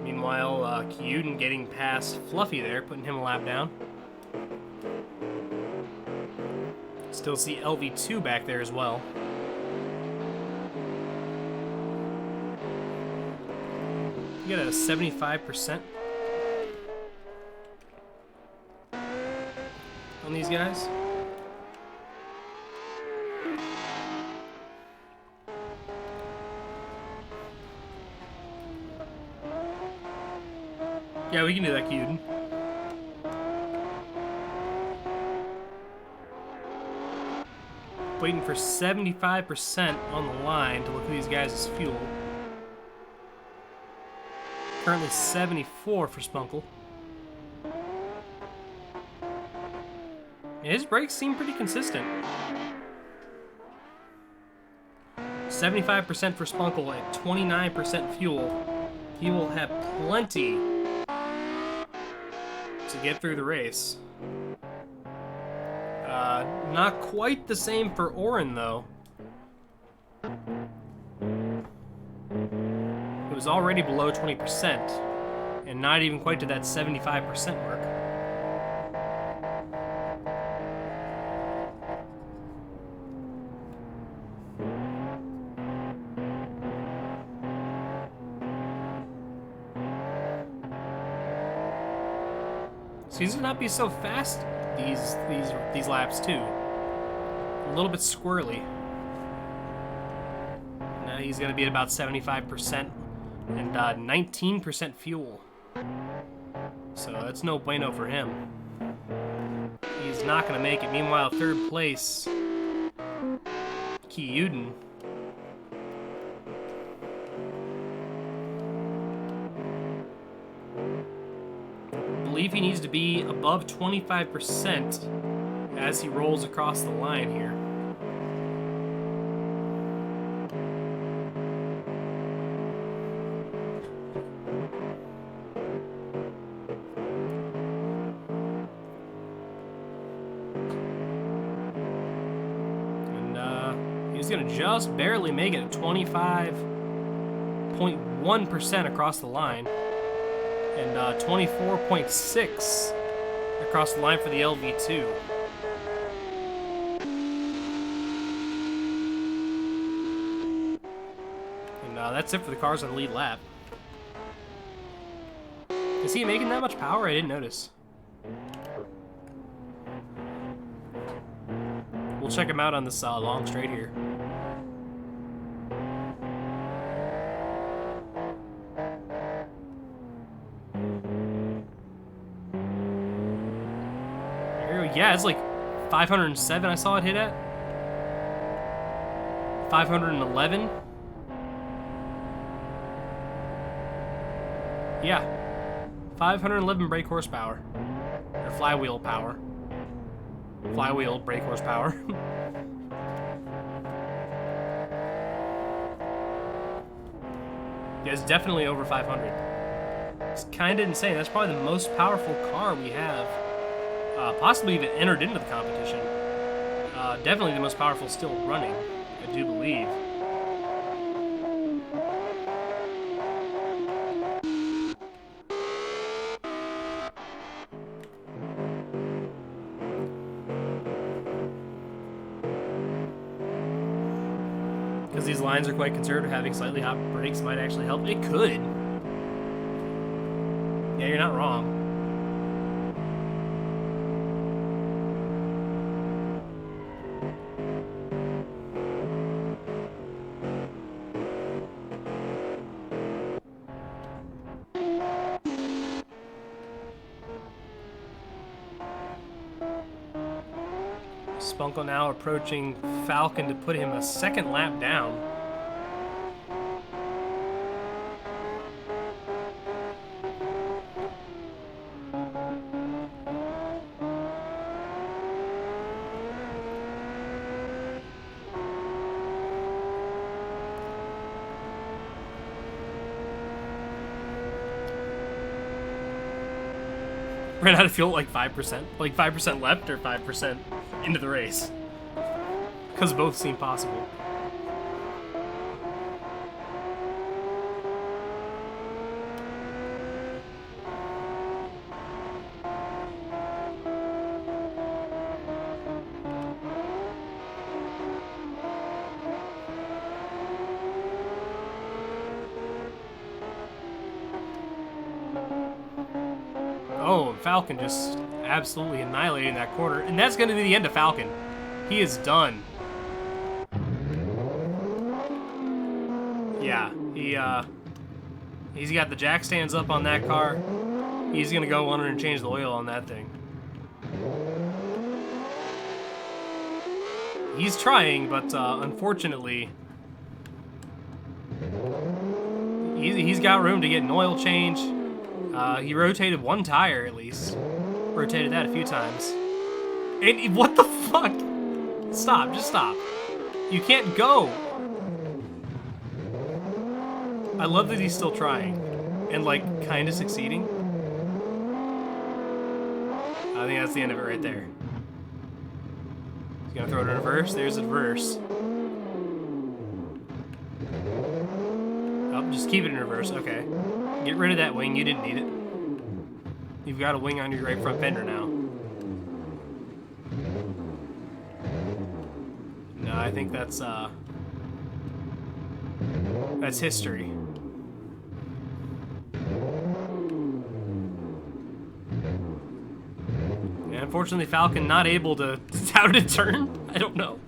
Meanwhile, Kyuden getting past Fluffy there, putting him a lap down. Still see LV2 back there as well. You get a 75% on these guys. Yeah, we can do that, Kyuden. Waiting for 75% on the line to look at these guys' fuel. Currently 74 for Spunkle. His brakes seem pretty consistent. 75% for Spunkle at 29% fuel. He will have plenty to get through the race. Not quite the same for Oren, though. It was already below 20%, and not even quite to that 75% mark. Seems to not be so fast these laps too. A little bit squirrely. Now he's going to be at about 75% and 19% fuel. So that's no bueno for him. He's not going to make it. Meanwhile, 3rd place, Kyuden. I believe he needs to be above 25% as he rolls across the line here. And he's going to just barely make it at 25.1% across the line. And 24.6 across the line for the LV2. And that's it for the cars on the lead lap. Is he making that much power? I didn't notice. We'll check him out on this long straight here. Yeah, it's like 507 I saw it hit at. 511. Yeah. 511 brake horsepower. Or flywheel power. Flywheel brake horsepower. Yeah, it's definitely over 500. It's kind of insane. That's probably the most powerful car we have. Possibly even entered into the competition. Definitely the most powerful still running, I do believe. Because these lines are quite conservative, having slightly hot brakes might actually help. It could. Yeah, you're not wrong. Spunkle now approaching Falcon to put him a 2nd lap down. Ran out of fuel like 5%. Like 5% left or 5% into the race. Because both seem possible. Oh, Falcon just absolutely annihilating that corner. And that's going to be the end of Falcon. He is done. Yeah, he's got the jack stands up on that car. He's going to go under and change the oil on that thing. He's trying, but unfortunately, he's got room to get an oil change. He rotated one tire at least. Rotated that a few times. And what the fuck? Stop, just stop. You can't go. I love that he's still trying. And like, kinda succeeding. I think that's the end of it right there. He's gonna throw it in reverse. There's a reverse. Oh, just keep it in reverse. Okay. Get rid of that wing. You didn't need it. You've got a wing on your right front fender now. No, I think that's history. Yeah, unfortunately, Falcon not able to. How did it turn? I don't know.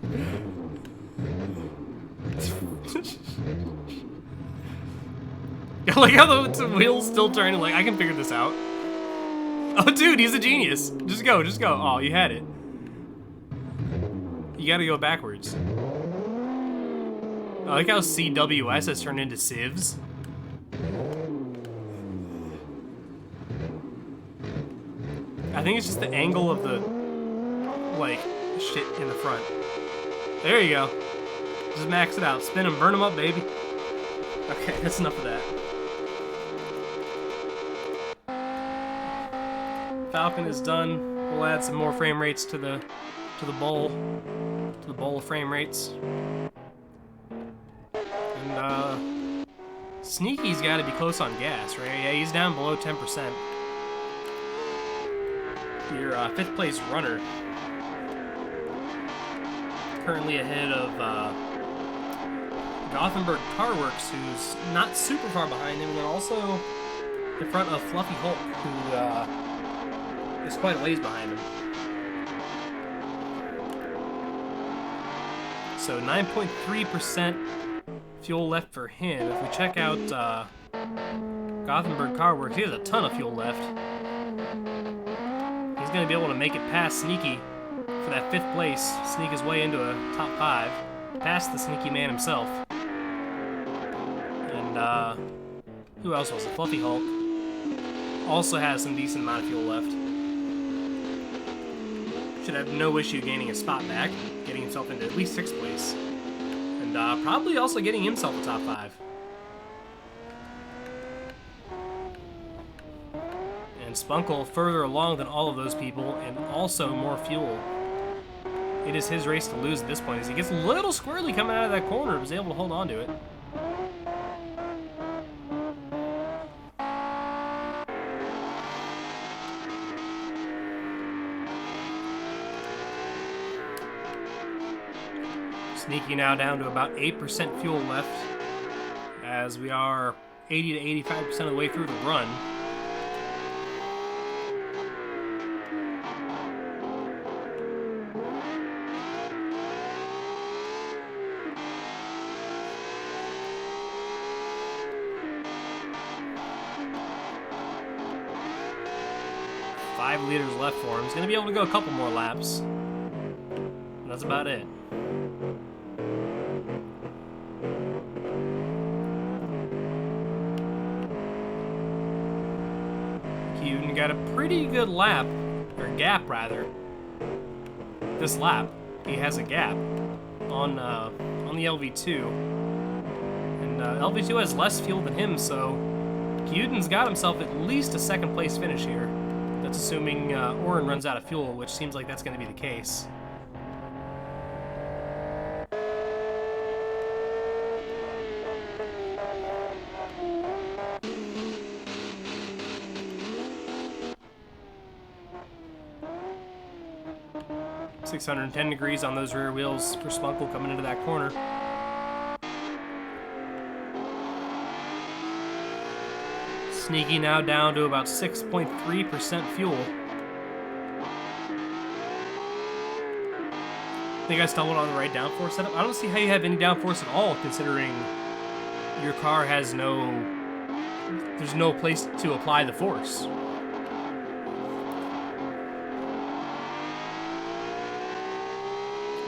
I like how the wheel's still turning. Like, I can figure this out. Oh, dude, he's a genius. Just go, just go. Oh, you had it. You gotta go backwards. I like how CWS has turned into Civs. I think it's just the angle of the, like, shit in the front. There you go. Just max it out. Spin them, burn them up, baby. Okay, that's enough of that. Falcon is done. We'll add some more frame rates to the bowl of frame rates. And Sneaky's got to be close on gas, right? Yeah, he's down below 10%. Your 5th place runner, currently ahead of Gothenburg Car Works, who's not super far behind him, and then also in front of Fluffy Hulk, who is quite a ways behind him. So 9.3% fuel left for him. If we check out Gothenburg Car Works, he has a ton of fuel left. He's going to be able to make it past Sneaky for that 5th place, sneak his way into a top 5, past the Sneaky Man himself. And who else was it? Fluffy Hulk also has some decent amount of fuel left. Should have no issue gaining a spot back, getting himself into at least 6th place, and probably also getting himself a top 5. And Spunkle further along than all of those people, and also more fuel. It is his race to lose at this point, as he gets a little squirrely coming out of that corner, was able to hold on to it. Sneaky now down to about 8% fuel left, as we are 80 to 85% of the way through the run. Five liters left for him. He's going to be able to go a couple more laps. And that's about it. Hewton got a pretty good lap, or gap rather. This lap, he has a gap on the LV2, and LV2 has less fuel than him, so Hewton's got himself at least a 2nd place finish here. That's assuming Oren runs out of fuel, which seems like that's going to be the case. .610 on those rear wheels for Spunkle coming into that corner. Sneaky now down to about 6.3% fuel. I think I stumbled on the right downforce setup. I don't see how you have any downforce at all, considering your car has there's no place to apply the force.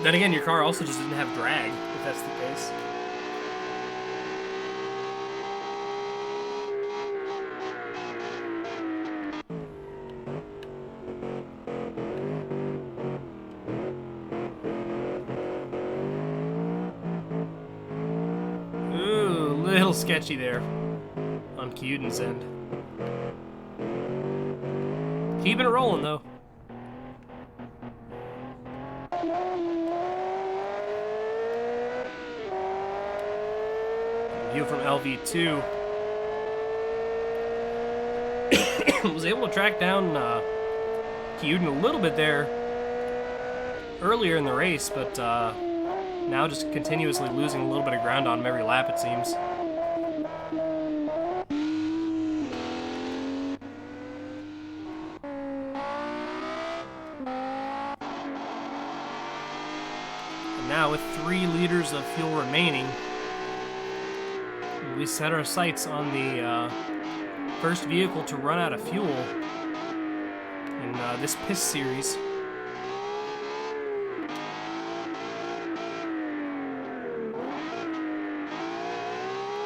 Then again, your car also just doesn't have drag, if that's the case. Ooh, little sketchy there on Kyuden's end. Keeping it rolling, though. View from LV2. Was able to track down Kyuden a little bit there earlier in the race, but now just continuously losing a little bit of ground on him every lap, it seems. And now with 3 liters of fuel remaining, we set our sights on the first vehicle to run out of fuel in this PIS series.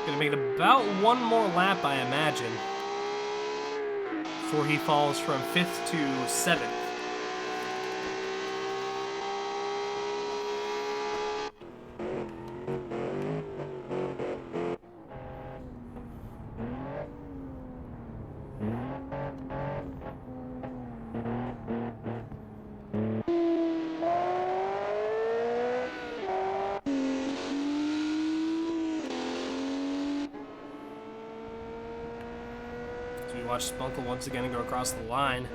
Gonna make it about one more lap, I imagine, before he falls from 5th to 7th. Watch Spunkle once again go across the line.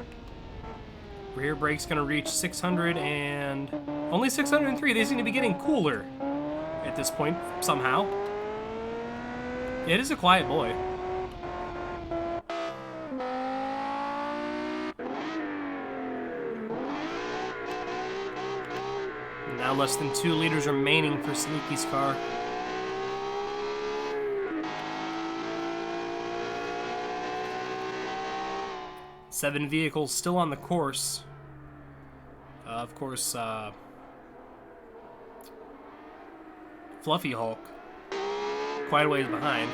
Rear brake's gonna reach 600 and only 603. They seem to be getting cooler at this point somehow. It is a quiet boy. Now less than 2 liters remaining for Sneaky's car. Seven vehicles still on the course. Of course, Fluffy Hulk quite a ways behind.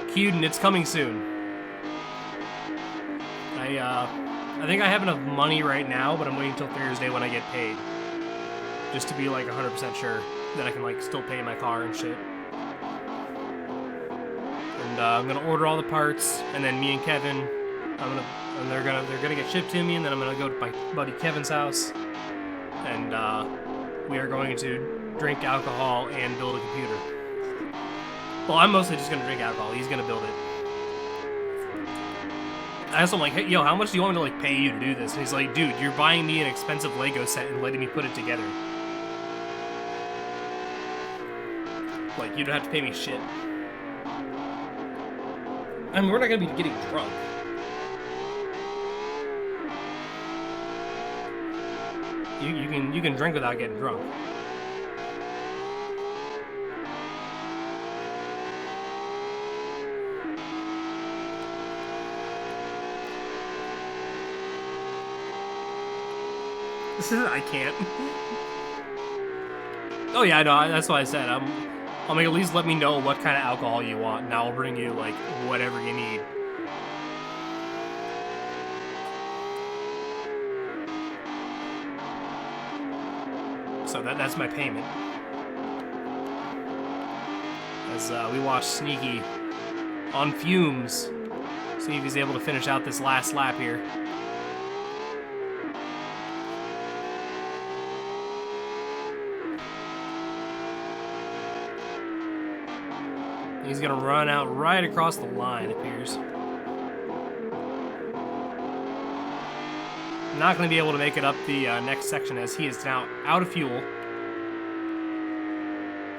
Kyuden, it's coming soon. I think I have enough money right now, but I'm waiting until Thursday when I get paid, just to be like 100% sure that I can like still pay my car and shit. I'm gonna order all the parts, and then me and Kevin, they're gonna get shipped to me, and then I'm gonna go to my buddy Kevin's house, and we are going to drink alcohol and build a computer. Well, I'm mostly just gonna drink alcohol. He's gonna build it. I asked him like, hey, yo, how much do you want me to like pay you to do this? And he's like, dude, you're buying me an expensive Lego set and letting me put it together. Like, you don't have to pay me shit. I mean, we're not gonna be getting drunk. You can drink without getting drunk. I can't. Oh yeah, no, that's what I said. I'll make at least let me know what kind of alcohol you want, and I'll bring you like whatever you need. So that's my payment. As we watch Sneaky on fumes. See if he's able to finish out this last lap here. He's going to run out right across the line, it appears. Not going to be able to make it up the next section as he is now out of fuel.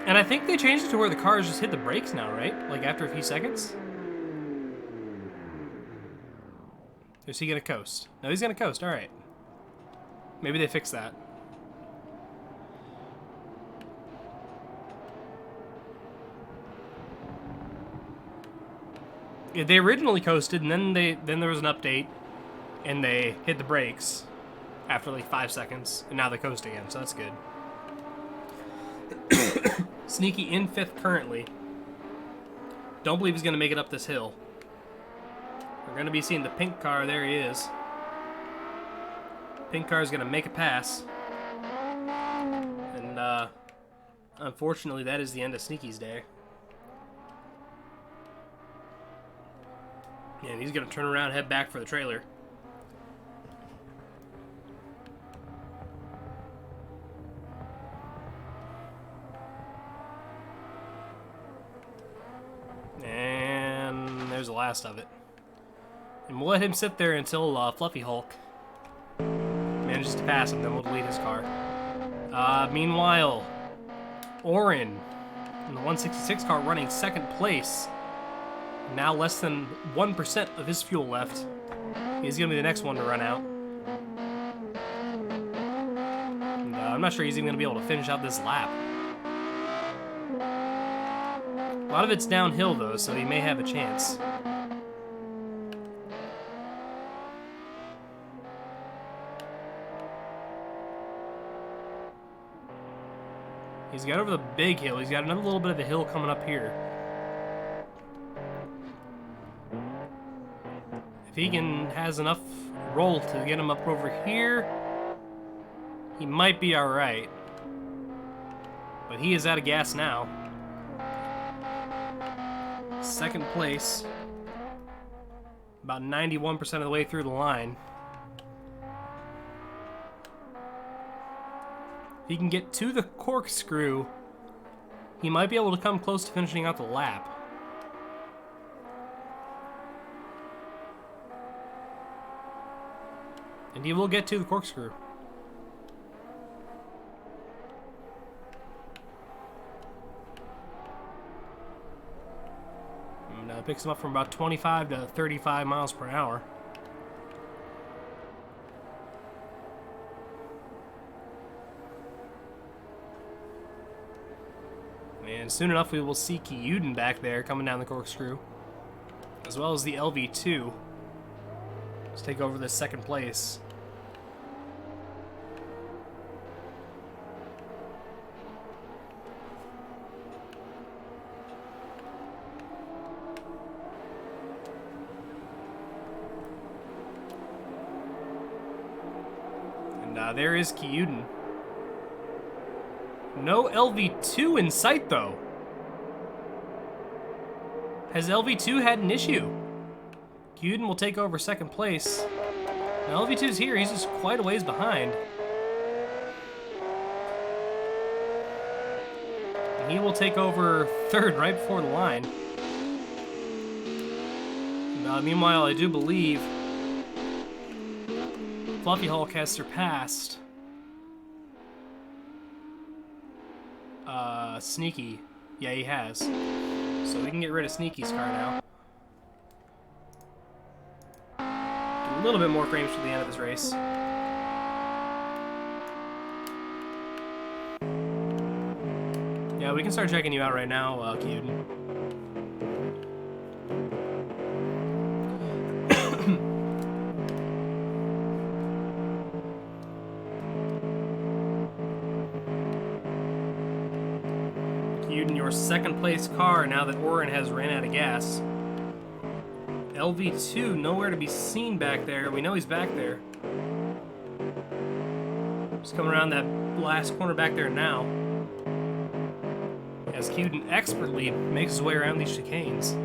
And I think they changed it to where the cars just hit the brakes now, right? Like after a few seconds? Is he going to coast? No, he's going to coast. All right. Maybe they fixed that. Yeah, they originally coasted, and then there was an update, and they hit the brakes after like 5 seconds, and now they coast again, so that's good. Sneaky in 5th currently. Don't believe he's going to make it up this hill. We're going to be seeing the pink car. There he is. Pink car is going to make a pass. And unfortunately, that is the end of Sneaky's day. And he's going to turn around and head back for the trailer. And there's the last of it. And we'll let him sit there until Fluffy Hulk manages to pass him, then we'll delete his car. Meanwhile, Oren in the 166 car running 2nd place. Now less than 1% of his fuel left. He's going to be the next one to run out. And, I'm not sure he's even going to be able to finish out this lap. A lot of it's downhill, though, so he may have a chance. He's got over the big hill. He's got another little bit of a hill coming up here. If he has enough roll to get him up over here, he might be alright. But he is out of gas now. 2nd place. About 91% of the way through the line. If he can get to the corkscrew, he might be able to come close to finishing out the lap. And he will get to the corkscrew. And it picks him up from about 25 to 35 miles per hour. And soon enough we will see Kyuden back there coming down the corkscrew. As well as the LV2. Let's take over this 2nd place. And there is Kyuden. No LV2 in sight, though. Has LV2 had an issue? Kyuden will take over 2nd place. Now LV2's here. He's just quite a ways behind. And he will take over 3rd right before the line. Meanwhile, I do believe Fluffy Hulk has surpassed Sneaky. Yeah, he has. So we can get rid of Sneaky's car now. A little bit more frames for the end of this race. Yeah, we can start checking you out right now, Kyuden. Kyuden, your 2nd place car now that Oren has ran out of gas. LV2 nowhere to be seen back there. We know he's back there. Just coming around that last corner back there now. As Kyuden expertly makes his way around these chicanes.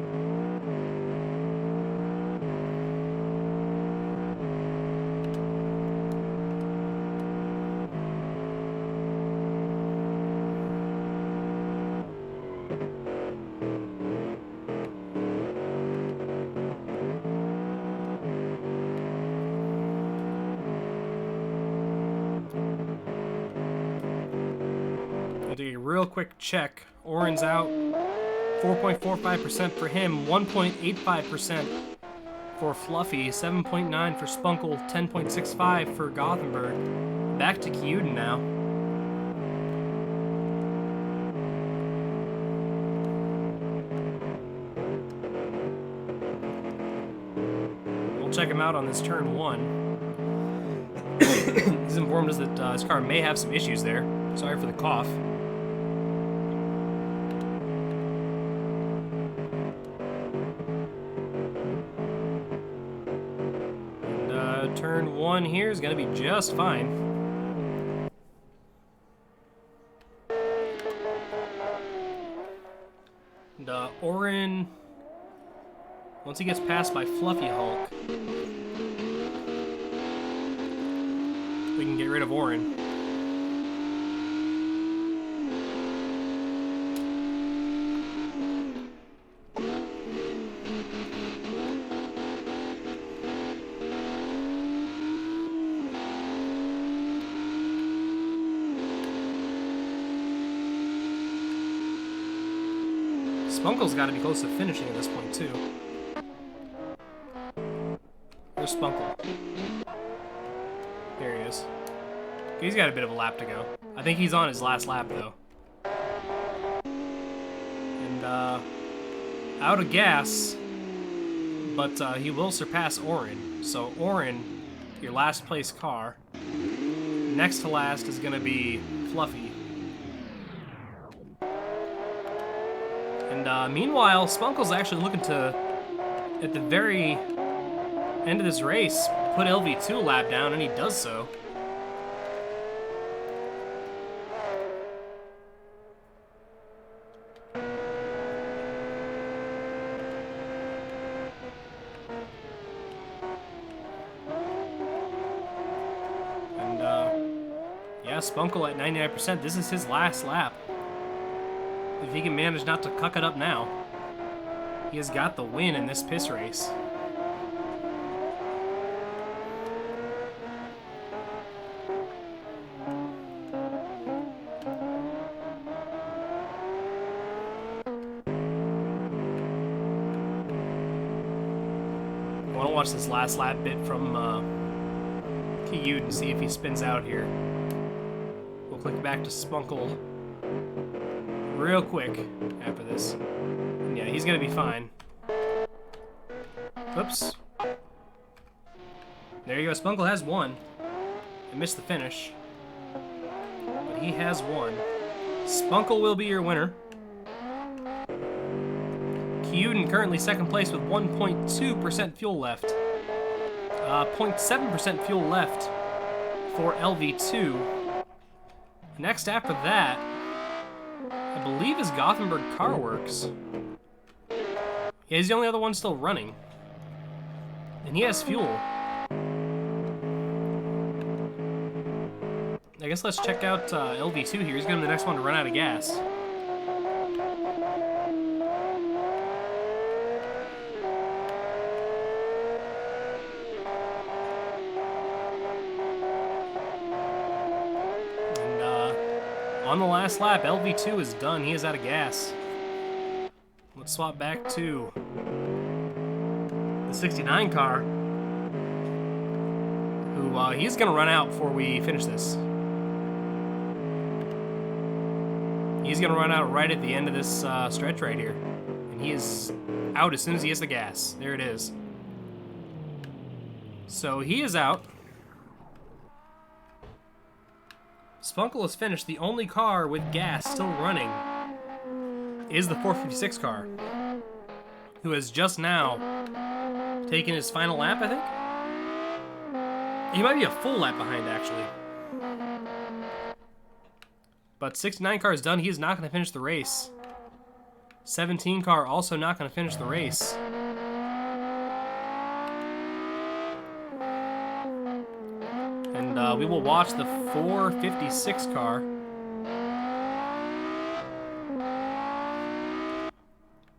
do a real quick check. Oren's out. 4.45% for him. 1.85% for Fluffy. 7.9 for Spunkle. 10.65 for Gothenburg. Back to Kyuden now. We'll check him out on this turn 1. He's informed us that his car may have some issues there. Sorry for the cough. And turn 1 here is going to be just fine. And Oren, once he gets passed by Fluffy Hulk, we can get rid of Oren. Spunkle's got to be close to finishing at this point, too. Where's Spunkle? There he is. He's got a bit of a lap to go. I think he's on his last lap, though. And, out of gas, but he will surpass Oren. So, Oren, your last place car. Next to last is going to be Fluffy. And, meanwhile, Spunkle's actually looking to, at the very end of this race, put LV2 lap down, and he does so. And, yeah, Spunkle at 99%. This is his last lap. If he can manage not to cuck it up now, he has got the win in this piss race. I want to watch this last lap bit from Kyuden and see if he spins out here. We'll click back to Spunkle real quick after this. And yeah, he's gonna be fine. Oops. There you go. Spunkle has won. I missed the finish, but he has won. Spunkle will be your winner. Kyuden currently second place with 1.2% fuel left. 0.7% fuel left for LV2. Next after that, I believe, is Gothenburg Car Works. Yeah, he's the only other one still running. And he has fuel. I guess let's check out LV2 here. He's going to be the next one to run out of gas. On the last lap, LV2 is done. He is out of gas. Let's swap back to the 69 car, who he's going to run out before we finish this. He's going to run out right at the end of this stretch right here. And he is out as soon as he hits the gas. There it is. So he is out. Spunkle has finished. The only car with gas still running is the 456 car, who has just now taken his final lap, I think? He might be a full lap behind, actually. But 69 car is done. He is not going to finish the race. 17 car also not going to finish the race. And we will watch the 456 car.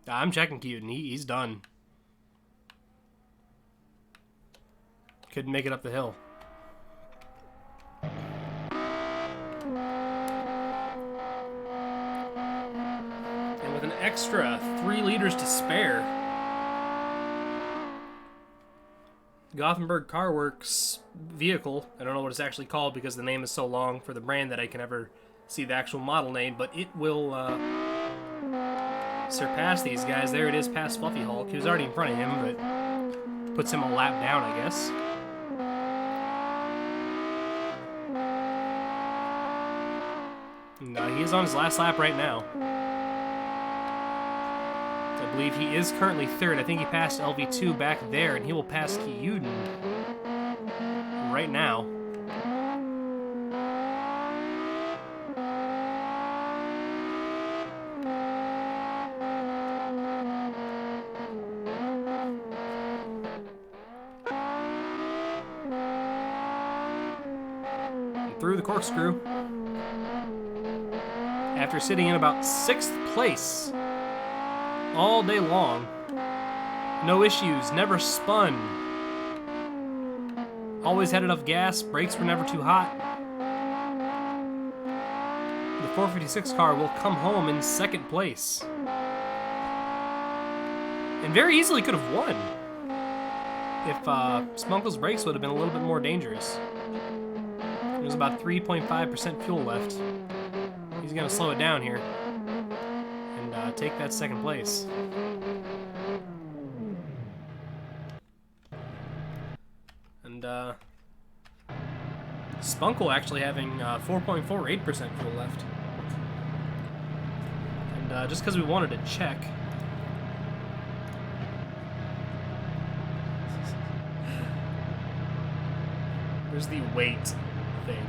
I'm checking Kyuden. He's done. Couldn't make it up the hill. extra 3 liters to spare. Gothenburg Car Works vehicle. I don't know what it's actually called because the name is so long for the brand that I can never see the actual model name, but it will surpass these guys. There it is past Fluffy Hulk. He was already in front of him, but puts him a lap down, I guess. And, he is on his last lap right now. I believe he is currently third. I think he passed LV2 back there, and he will pass Kyuden right now. And through the corkscrew. After sitting in about 6th place all day long. No issues, never spun. Always had enough gas, brakes were never too hot. The 456 car will come home in 2nd place. And very easily could have won if Spunkle's brakes would have been a little bit more dangerous. There's about 3.5% fuel left. He's going to slow it down here and take that 2nd place. And Spunkle actually having 4.48% fuel left. And just because we wanted to check. There's the weight thing.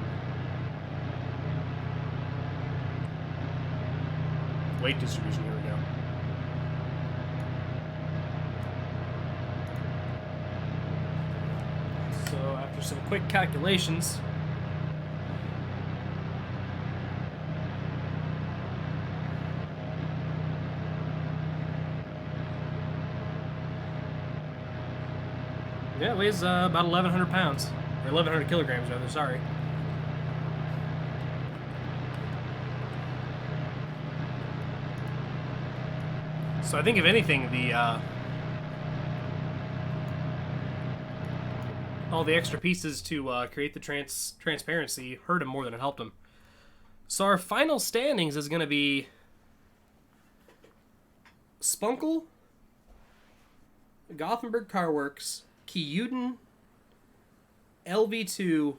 Weight distribution, here we go. So after some quick calculations, yeah, it weighs about 1,100 pounds, or 1,100 kilograms rather, sorry. So I think if anything, all the extra pieces to create the transparency hurt him more than it helped him. So our final standings is going to be Spunkle, Gothenburg Car Works, Kyuden, LV2,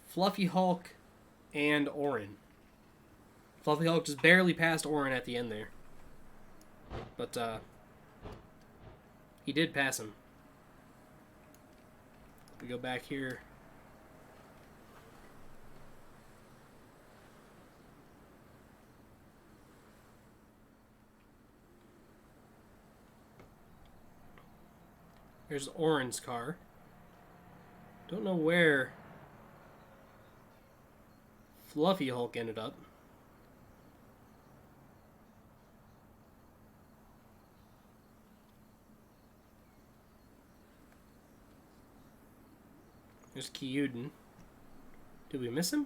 Fluffy Hulk, and Orin. Fluffy Hulk just barely passed Orin at the end there. But, he did pass him. We go back here. There's Orin's car. Don't know where Fluffy Hulk ended up. There's Kyuden. Did we miss him?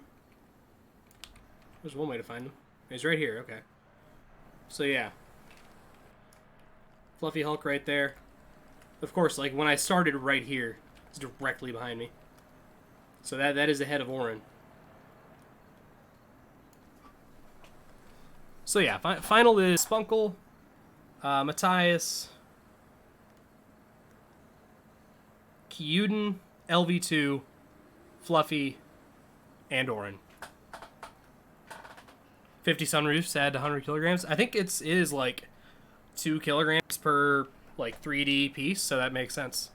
There's one way to find him. He's right here, okay. So yeah. Fluffy Hulk right there. Of course, like when I started right here, it's directly behind me. So that is ahead of Orin. So yeah, final is Spunkle, Matthias, Kyuden, LV2, Fluffy, and Orin. 50 sunroofs add 100 kilograms. I think it is like 2 kilograms per like 3D piece, so that makes sense.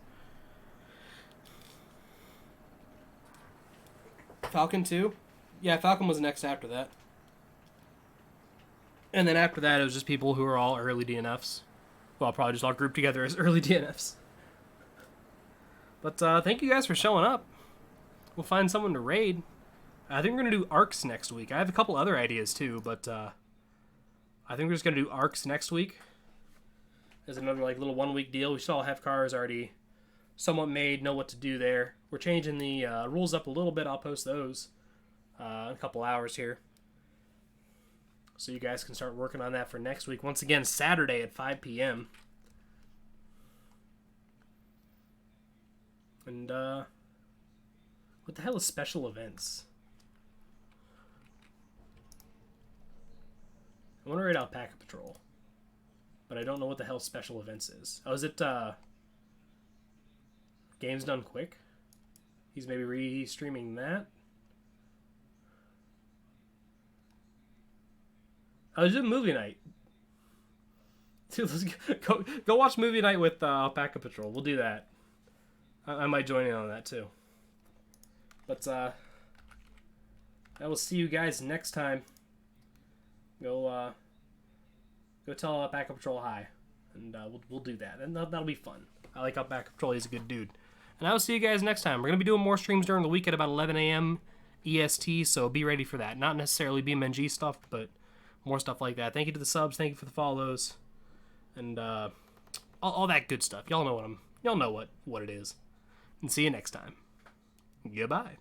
Falcon 2? Yeah, Falcon was next after that. And then after that, it was just people who are all early DNFs. Well, probably just all grouped together as early DNFs. But thank you guys for showing up. We'll find someone to raid. I think we're going to do ARCs next week. I have a couple other ideas too, but I think we're just going to do ARCs next week. As another like little 1 week deal. We should all have cars already somewhat made, know what to do there. We're changing the rules up a little bit. I'll post those in a couple hours here. So you guys can start working on that for next week. Once again, Saturday at 5 p.m. And, what the hell is special events? I want to rate Alpaca Patrol. But I don't know what the hell special events is. Oh, is it, Games Done Quick? He's maybe re-streaming that. Oh, it's just movie night. Dude, let's go watch movie night with Alpaca Patrol. We'll do that. I might join in on that too. But I will see you guys next time. Go tell Alpaca Patrol hi, and we'll do that, and that'll be fun. I like Alpaca Patrol; he's a good dude. And I will see you guys next time. We're gonna be doing more streams during the week at about 11 a.m. EST, so be ready for that. Not necessarily BeamNG stuff, but more stuff like that. Thank you to the subs, thank you for the follows, and all that good stuff. Y'all know what it is. And see you next time. Goodbye.